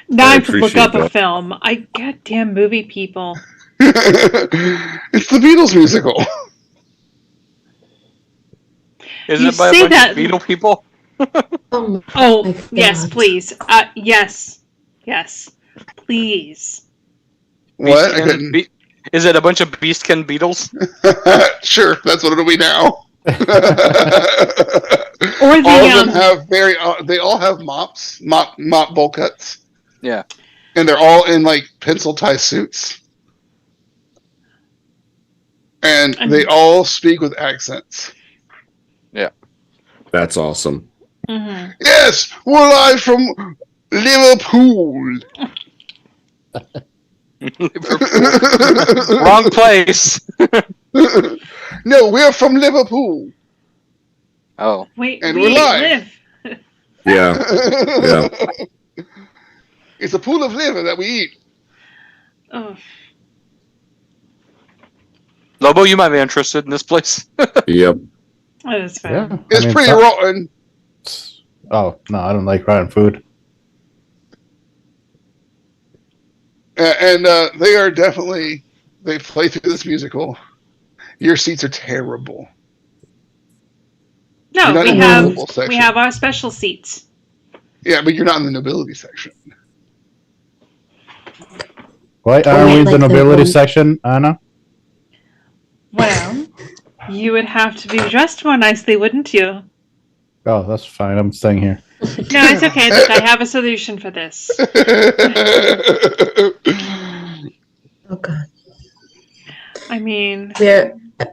Now I I have to look appreciate up a that. film. I goddamn movie people. It's the Beatles musical. Is You it by say a bunch that- of beetle people? Oh, Oh, my yes, God. please. Yes. Yes. Please. What? I Beastkin couldn't. Is it a bunch of Beastkin beetles? Sure, that's what it'll be now. Or the, all of them have very. They all have mop bowl cuts, Yeah. and they're all in like pencil tie suits, and they all speak with accents. That's awesome. Mhm. Yes, we're live from Liverpool. Wrong place. No, we're from Liverpool. Oh. Wait, And we we're live. live. Yeah. Yeah. It's a pool of liver that we eat. Oh, Lobo, you might be interested in this place. Yep. that is fair. Yeah. It's pretty some- rotten. Oh no, I don't like rotten food. And they are definitely, they play through this musical. Your seats are terrible. No, You're not we in the have noble section. we have our special seats. Yeah, but you're not in the nobility section. Why Oh, are we in like the the nobility one- section, Anna? Well, you would have to be dressed more nicely, wouldn't you? Oh, that's fine. I'm staying here. No, it's okay. Look, I have a solution for this. Oh God. I mean,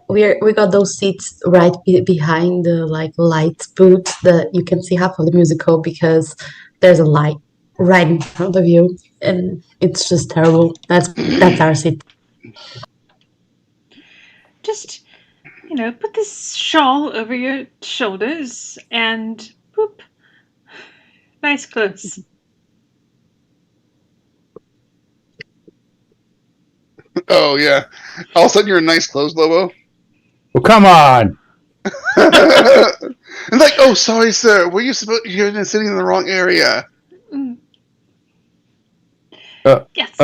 We got those seats right behind the like light booth that you can see half of the musical because there's a light right in front of you, and it's just terrible. That's our seat. just, put this shawl over your shoulders and boop. Nice clothes. Oh, yeah. All of a sudden you're in nice clothes, Lobo. Well, come on. And like, oh, sorry, sir. You're sitting in the wrong area. Mm. Yes.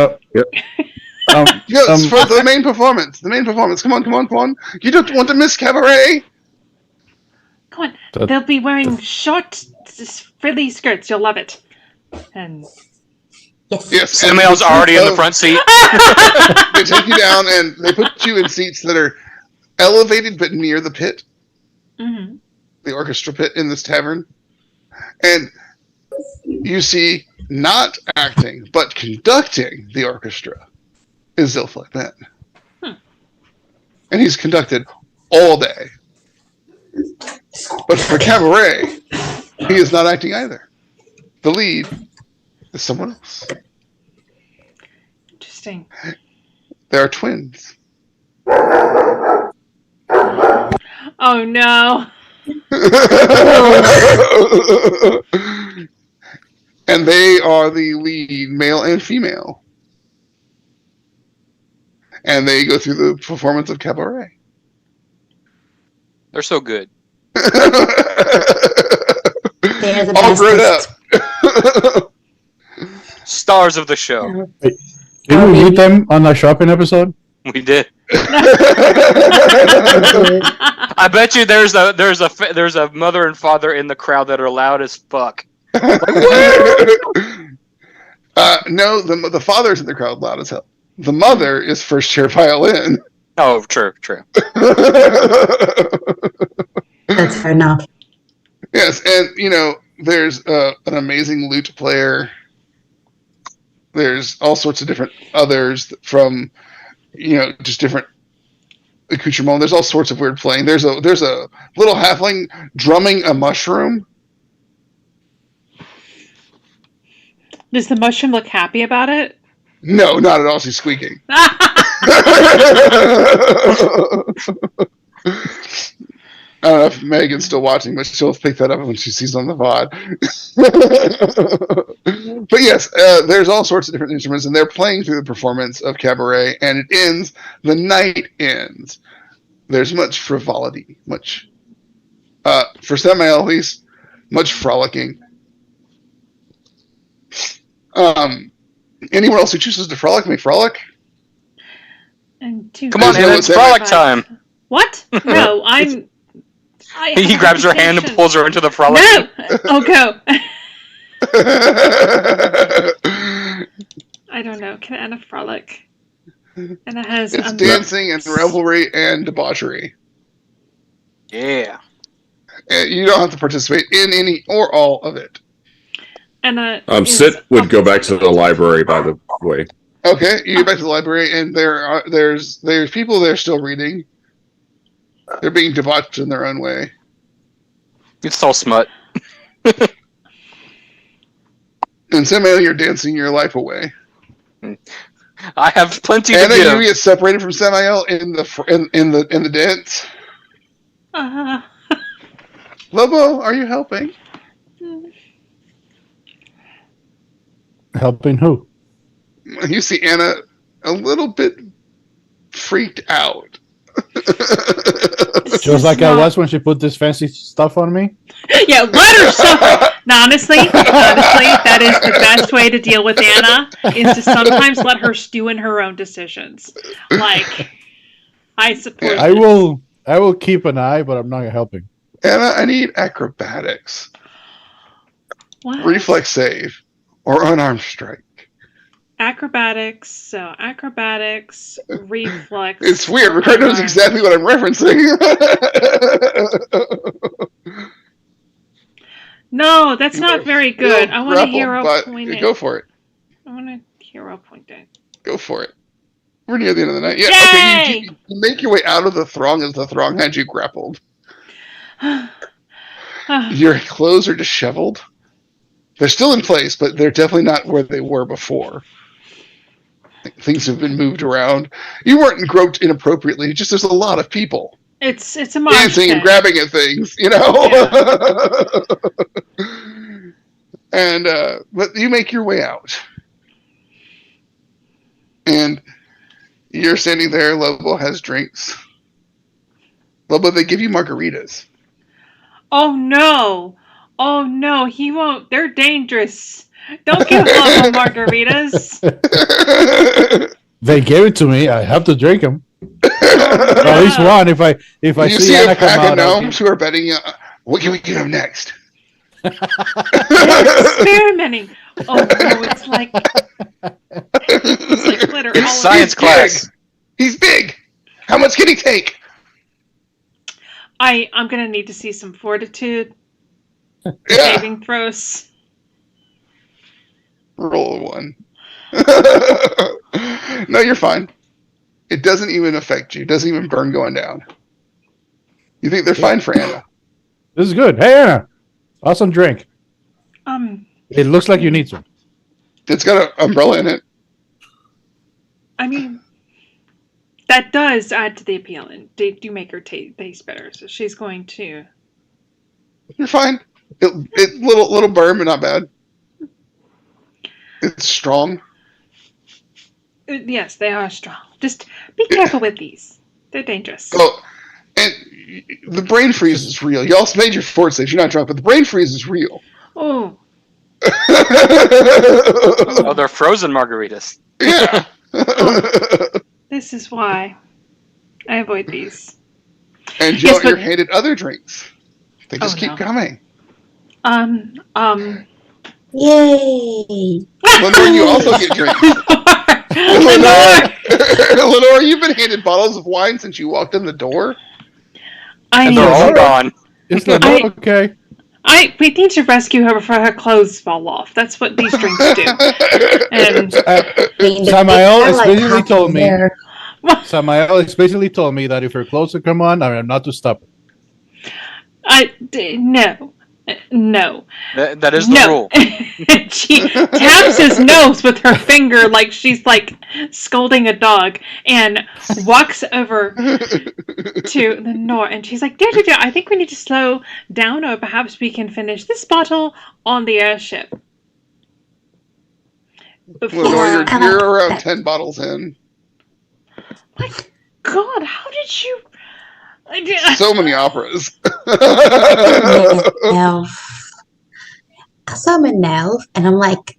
Yes, for the main performance. The main performance. Come on. You don't want to miss cabaret. Come on. That- They'll be wearing short, frilly skirts. You'll love it. And Yes. Yes. Samuel's already in the front seat. They take you down and they put you in seats that are elevated but near the pit, mhm. the orchestra pit in this tavern. And you see, not acting, but conducting the orchestra is Zilflag Ben. And he's conducted all day. But for cabaret, he is not acting either. The lead is someone else. Interesting. There are twins. Oh no. And they are the lead, male and female. And they go through the performance of cabaret. They're so good. They're the All grown bestest. up. Stars of the show. Did we meet them on the shopping episode? We did. Good. I bet you there's a mother and father in the crowd that are loud as fuck. No, the father's in the crowd loud as hell. The mother is first chair violin. Oh, true. That's fair enough. Yes, and there's an amazing lute player. There's all sorts of different others from, just different accoutrements. There's all sorts of weird playing. There's a little halfling drumming a mushroom. Does the mushroom look happy about it? No, not at all. She's squeaking. I don't know if Megan's still watching, but she'll pick that up when she sees on the VOD. But yes, there's all sorts of different instruments, and they're playing through the performance of Cabaret, and it ends. The night ends. There's much frivolity, much, for Samael at least, much frolicking. Anyone else who chooses to frolic may frolic. And two, Come on, There's Anna, no it's way- frolic time. What? No, I He have grabs a her hand and reputation. pulls her into the frolic. No! Oh, go. I don't know. Can Anna frolic? Anna has It's dancing and revelry and debauchery. Yeah. And you don't have to participate in any or all of it. Anna. Sid would go back to the library, by the way. Okay, you get back to the library, and there's people there still reading. They're being debauched in their own way. It's all smut. And Samuel, you're dancing your life away. I have plenty to And then you give. get separated from Samuel in the dance. Lobo, are you helping? Helping who? You see Anna a little bit freaked out. Just like I was when she put this fancy stuff on me. Yeah, let her suffer. No, honestly, that is the best way to deal with Anna, is to sometimes let her stew in her own decisions. Like, I support I this. will keep an eye, but I'm not helping. Anna, I need acrobatics, What? reflex save, or unarmed strike. Acrobatics, reflex. It's weird. Ricardo knows exactly what I'm referencing. No, that's not very good. I want a grapple, hero but point. go for it. I want a hero point. Go for it. We're near the end of the night. Yeah, Yay! okay. You make your way out of the throng as the throng had you grappled. Your clothes are disheveled. They're still in place, but they're definitely not where they were before. Things have been moved around. You weren't groped inappropriately. Just there's a lot of people It's a mosh dancing and pit. grabbing at things, you know. And but you make your way out, and you're standing there. Lobo has drinks. Lobo, they give you margaritas. Oh no! Oh no! He won't. They're dangerous. Don't give Lobo margaritas. They gave it to me. I have to drink them. Or at least one. If I You see see Anna a come pack of out, I'll gnomes who are betting you. What can we give him next? Experimenting. Oh no! It's like glitter. It's all science over. class. He's big. How much can he take? I'm gonna need to see some fortitude Yeah. saving throws. Roll a 1. No, you're fine. It doesn't even affect you. It doesn't even burn going down. You think they're fine for Anna? This is good. Hey, Anna. Awesome drink. It looks like you need some. It's got an umbrella in it. I mean, that does add to the appeal, and they do make her taste better. So she's going to. You're fine. It little burn, but not bad. It's strong. Yes, they are strong. Just be careful with these. They're dangerous. Oh, and the brain freeze is real. You also made your fort safe. You're not drunk, but the brain freeze is real. Oh, Oh, they're frozen margaritas. Yeah. this is why I avoid these. And Yes, but- you're handed other drinks. They just Oh, keep no. coming. Yay! Lenore, you also get drinks. Lenore! Lenore, you've been handed bottles of wine since you walked in the door. And they're all gone. It's like, I- okay. We need to rescue her before her clothes fall off. That's what these drinks do. And Samael explicitly told me. There. Samael explicitly told me that if her clothes would come on, I'm not to stop her. no. No. That is the No. rule. She taps his nose with her finger like she's like scolding a dog and walks over to Lenore and she's like, dear, I think we need to slow down or perhaps we can finish this bottle on the airship. Lenore, you're around 10 bottles in. My God, how did you... So many operas. Elf. So I'm an elf, and I'm like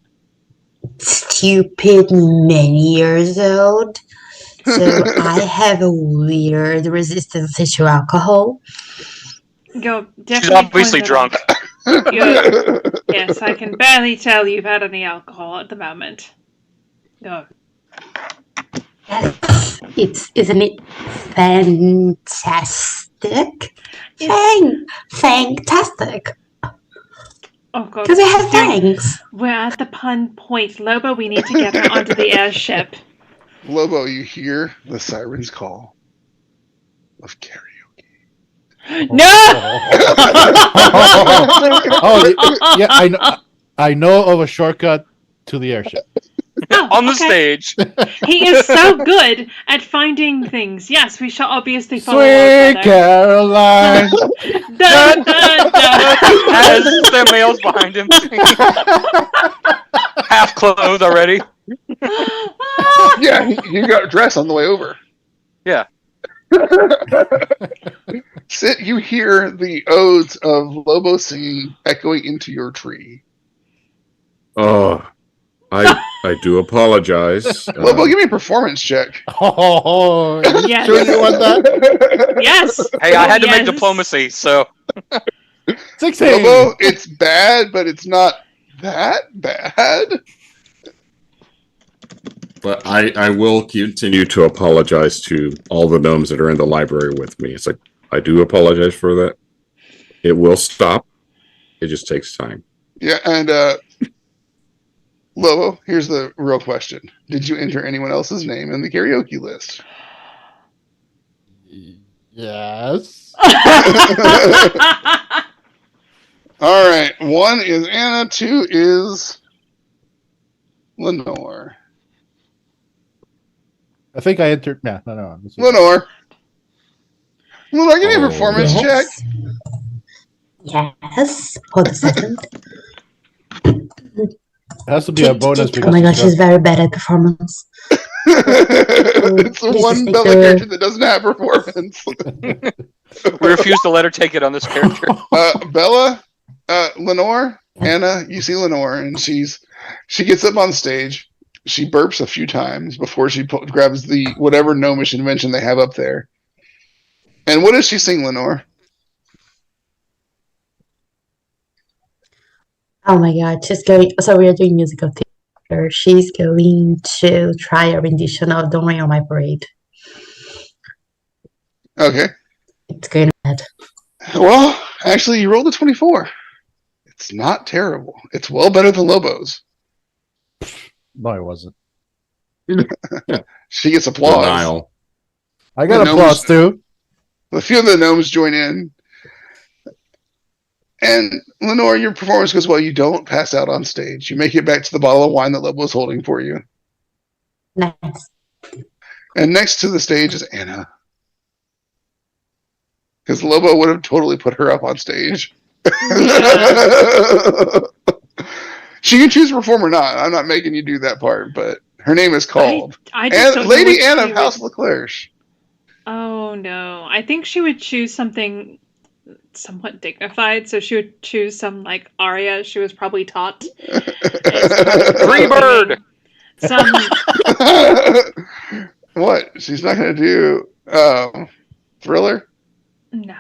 stupid many years old. So I have a weird resistance to alcohol. You're She's definitely obviously drunk. Yes, I can barely tell you've had any alcohol at the moment. No. Isn't it fantastic? Fantastic. Oh God. Because it has fangs. We're at the pun point. Lobo, we need to get her onto the airship. Lobo, you hear the siren's call of karaoke. No! I know of a shortcut to the airship. Oh, On the stage. He is so good at finding things. Yes, we shall obviously follow Sweet our Caroline. Dun, dun, dun. As Samuel's behind him. Half clothed already. Yeah, you got dressed on the way over. Yeah. Sit, you hear the odes of Lobo singing echoing into your tree. Oh, I do apologize. Lobo, give me a performance check. Oh, Yes. sure you want that? Yes. Hey, I had to make Yes. diplomacy, so 16. Lobo, it's bad, but it's not that bad. But I will continue to apologize to all the gnomes that are in the library with me. It's like, I do apologize for that. It will stop. It just takes time. Yeah, and Lobo, here's the real question. Did you enter anyone else's name in the karaoke list? Yes. All right. 1 is Anna, 2 is Lenore. I think I entered. No. Lenore, give me a Oh. performance check. Yes. Hold a second. It has to be a bonus because Oh my god, it's she's very bad at performance. It's the This is one like Bella the- character that doesn't have performance. we refuse to let her take it on this character. Bella, Lenore, Anna, you see Lenore, and she gets up on stage. She burps a few times before she grabs the whatever gnomish invention they have up there. And what does she sing, Lenore? Oh my god, she's going. So we are doing musical theater. She's going to try a rendition of "Don't Rain on My Parade." Okay. It's going to bad. Well, actually, you rolled a 24. It's not terrible. It's well better than Lobo's. No, it wasn't. She gets applause. Denial. I got The applause gnomes- too. A few of the gnomes join in. And Lenore, your performance goes well. You don't pass out on stage. You make it back to the bottle of wine that Lobo was holding for you. Nice. And next to the stage is Anna. Because Lobo would have totally put her up on stage. She can choose to perform or not. I'm not making you do that part, but her name is called I just don't know Lady what Anna she of House would- Leclerc. Oh no. I think she would choose something somewhat dignified, so she would choose some like aria she was probably taught. Free bird! Some What? She's not going to do Thriller? no.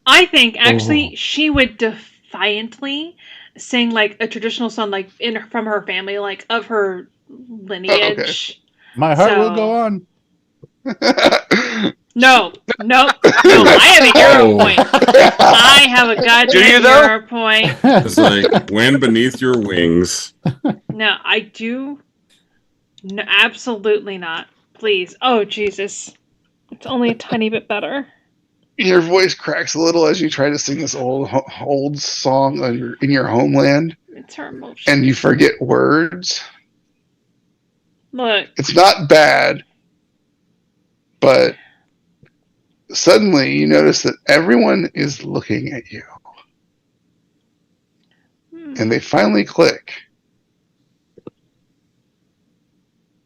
I think actually she would defiantly sing like a traditional song like from her family, like of her lineage. My heart will So- go on. No, I have a hero Oh. point. I have a Do you, goddamn though? hero point. It's like wind beneath your wings. No, I do. No, absolutely not. Please. Oh, Jesus. It's only a tiny bit better. your voice cracks a little as you try to sing this old song in your homeland, It's her emotion. and you forget words. Look. It's not bad, but suddenly you notice that everyone is looking at you. And they finally click.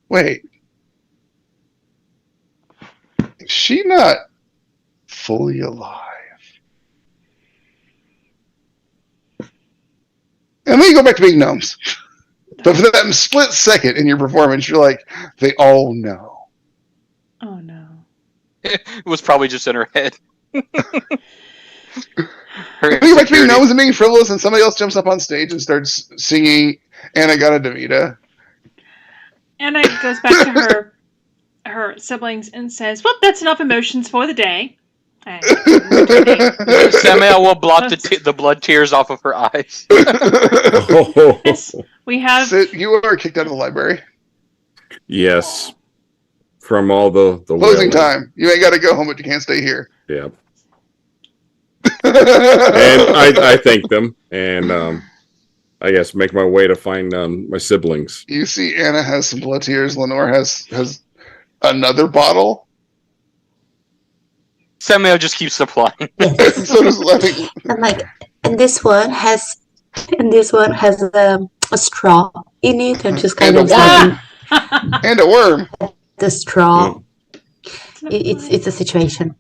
Wait. Is she not fully alive? And then you go back to being gnomes. But for that split second in your performance, you're like, they all know. Oh no. It was probably just in her head. You go back to being gnomes and being frivolous, and somebody else jumps up on stage and starts singing Anagata Davida. Anna goes back to her siblings and says, "Well, that's enough emotions for the day." Samael will blot the blood tears off of her eyes. Yes, we have. Sid, you are kicked out of the library. Yes. From all the Closing time. You ain't got to go home, but you can't stay here. Yeah. And I thank them, and I guess make my way to find my siblings. You see Anna has some blood tears. Lenore has another bottle. Samael just keeps supplying. Yes. So does Lenny. And this one has a straw in it. I'm just kind of And a worm. the straw. It's a situation.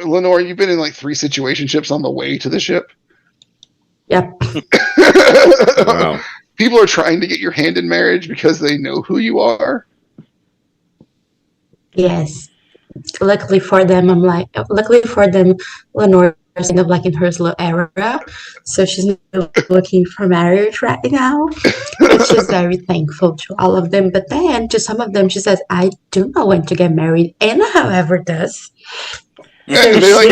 Lenore, you've been in like 3 situationships on the way to the ship. Yep. Wow. People are trying to get your hand in marriage because they know who you are. Yes. Luckily for them, Lenore is kind of like in her slow era, so she's not looking for marriage right now. But she's very thankful to all of them. But then to some of them, she says, "I do know when to get married." Anna, however, does. And they're like,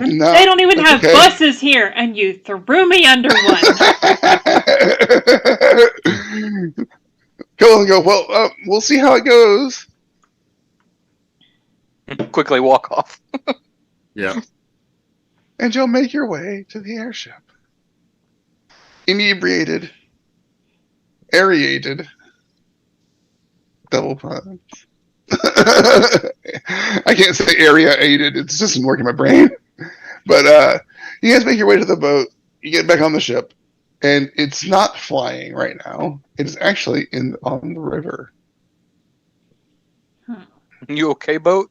no, They don't even that's have okay. buses here, and you threw me under one. Go and go. Well, we'll see how it goes. Quickly walk off. Yeah. And you'll make your way to the airship. Inebriated. Aerated. Double puns. I can't say area aided. It just doesn't work in my brain. But you guys make your way to the boat. You get back on the ship. And it's not flying right now. It is actually on the river. You okay, boat?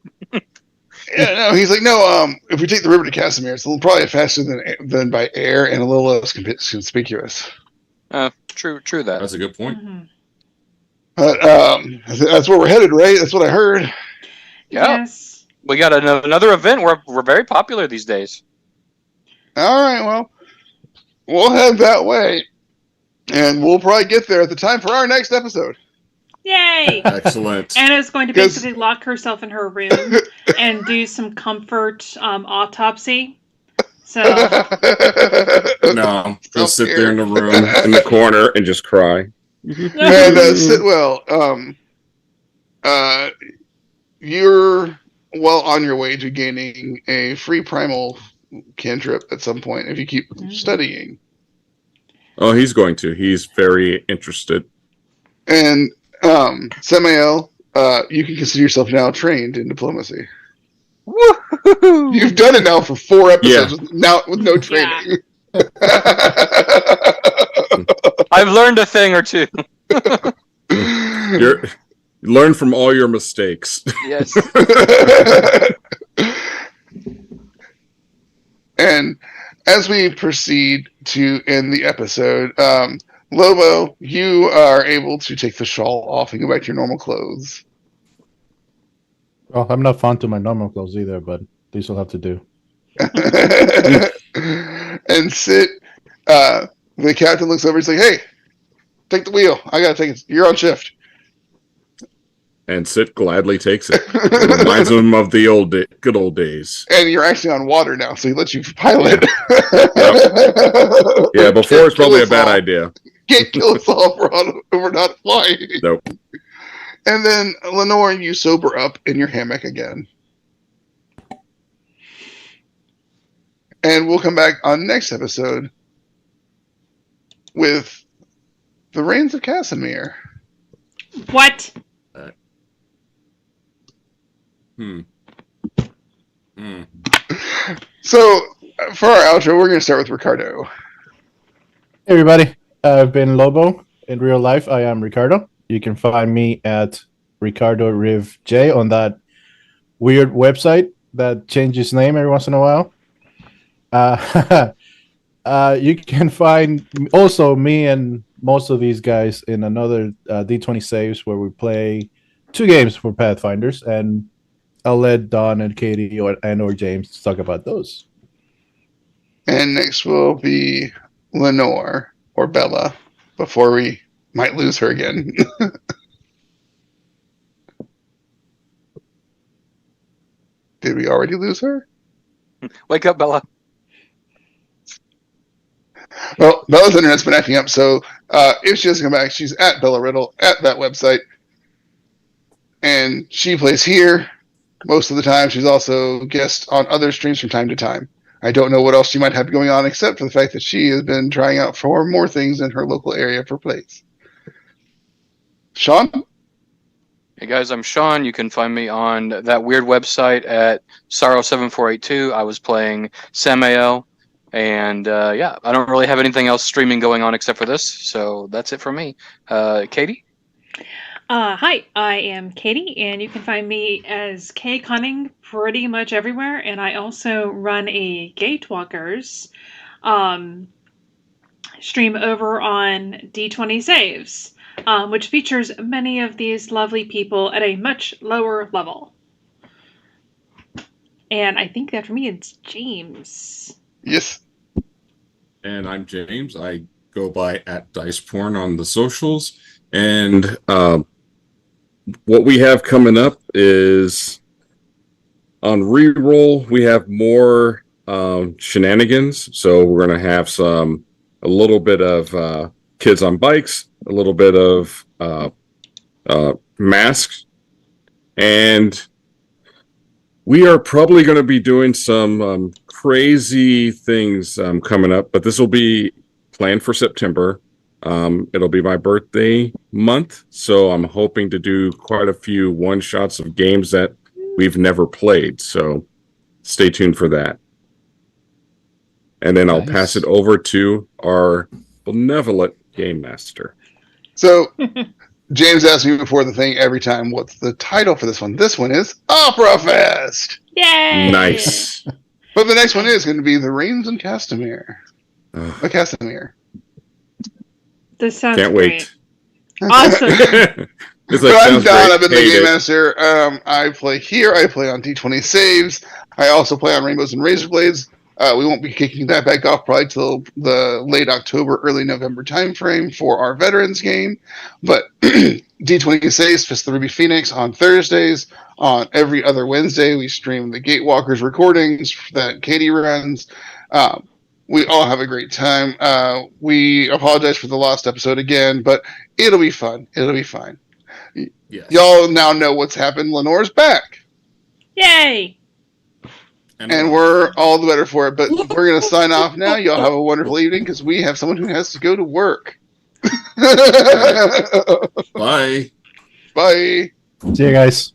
Yeah, no, he's like, no, if we take the river to Casimir, it's probably faster than by air and a little less conspicuous. True that. That's a good point. Mhm. But that's where we're headed, right? That's what I heard. Yeah. Yes. We got another event. We're very popular these days. All right, well, we'll head that way. And we'll probably get there at the time for our next episode. Yay! Excellent. Anna's going to 'Cause- basically lock herself in her room and do some comfort autopsy. So No, just sit there in the room in the corner and just cry. And Sitwell, you're well on your way to gaining a free primal cantrip at some point if you keep studying. Oh, he's going to. He's very interested. And Samael, you can consider yourself now trained in diplomacy. Woo! You've done it now for 4 episodes Yeah. with no training. I've learned a thing or two. Learn from all your mistakes. Yes. And as we proceed to end the episode, Lobo, you are able to take the shawl off and go back to your normal clothes. Well, I'm not fond to my normal clothes either, but these will have to do. And sit. The captain looks over. He's like, "Hey, take the wheel. I gotta take it. You're on shift." And Sid gladly takes it. It reminds him of the good old days. And you're actually on water now, so he lets you pilot. Yeah, before it's probably a Kill us bad all. idea. Can't kill us all if we're not flying. Nope. And then, Lenore, you sober up in your hammock again. And we'll come back on next episode with the Reigns of Casimir. What? So, for our outro, we're going to start with Ricardo. Hey everybody, I've been Lobo. In real life, I am Ricardo. You can find me at Ricardo Riv J on that weird website that changes name every once in a while. You can find also me and most of these guys in another D20 Saves where we play 2 games for Pathfinders, and I'll let Don and Katie or James talk about those. And next will be Lenore, or Bella, before we might lose her again. Did we already lose her? Wake up, Bella. Well, Bella's internet's been acting up, so if she doesn't come back, she's at Bella Riddle at that website. And she plays here most of the time. She's also guest on other streams from time to time. I don't know what else she might have going on, except for the fact that she has been trying out for more things in her local area for plays. Sean? Hey guys, I'm Sean. You can find me on that weird website at Sorrow7482. I was playing Samael. And yeah, I don't really have anything else streaming going on except for this. So that's it for me. Katie? Hi, I am Katie, and you can find me as Kay Cunning pretty much everywhere. And I also run a Gatewalkers stream over on D20 Saves, which features many of these lovely people at a much lower level. And I think that for me, it's James. Yes. And I'm James. I go by at DicePorn on the socials. And what we have coming up is on reroll, we have more shenanigans. So we're going to have a little bit of kids on bikes, a little bit of masks, and we are probably going to be doing some crazy things coming up, but this will be planned for September. It'll be my birthday month, so I'm hoping to do quite a few one-shots of games that we've never played, so stay tuned for that. And then I'll pass it over to our benevolent game master. So, James asked me before the thing every time, what's the title for this one? This one is Opera Fest! Yay! Nice. But the next one is going to be The Reigns and Casimir. Casimir. This sounds Can't great. wait. Awesome. It's So like, I'm sounds Don. great. I've been the Hate game it. master. I play here. I play on D20 Saves. I also play on Rainbows and Razor Blades. We won't be kicking that back off probably till the late October, early November timeframe for our Veterans game. But D20 Saves, Fist of the Ruby Phoenix on Thursdays. On every other Wednesday, we stream the Gatewalkers recordings that Katie runs. We all have a great time. We apologize for the lost episode again, but it'll be fun. It'll be fine. Yes. Y'all now know what's happened. Lenore's back. Yay! And we're all the better for it. But we're going to sign off now. Y'all have a wonderful evening because we have someone who has to go to work. Bye. Bye. See you guys.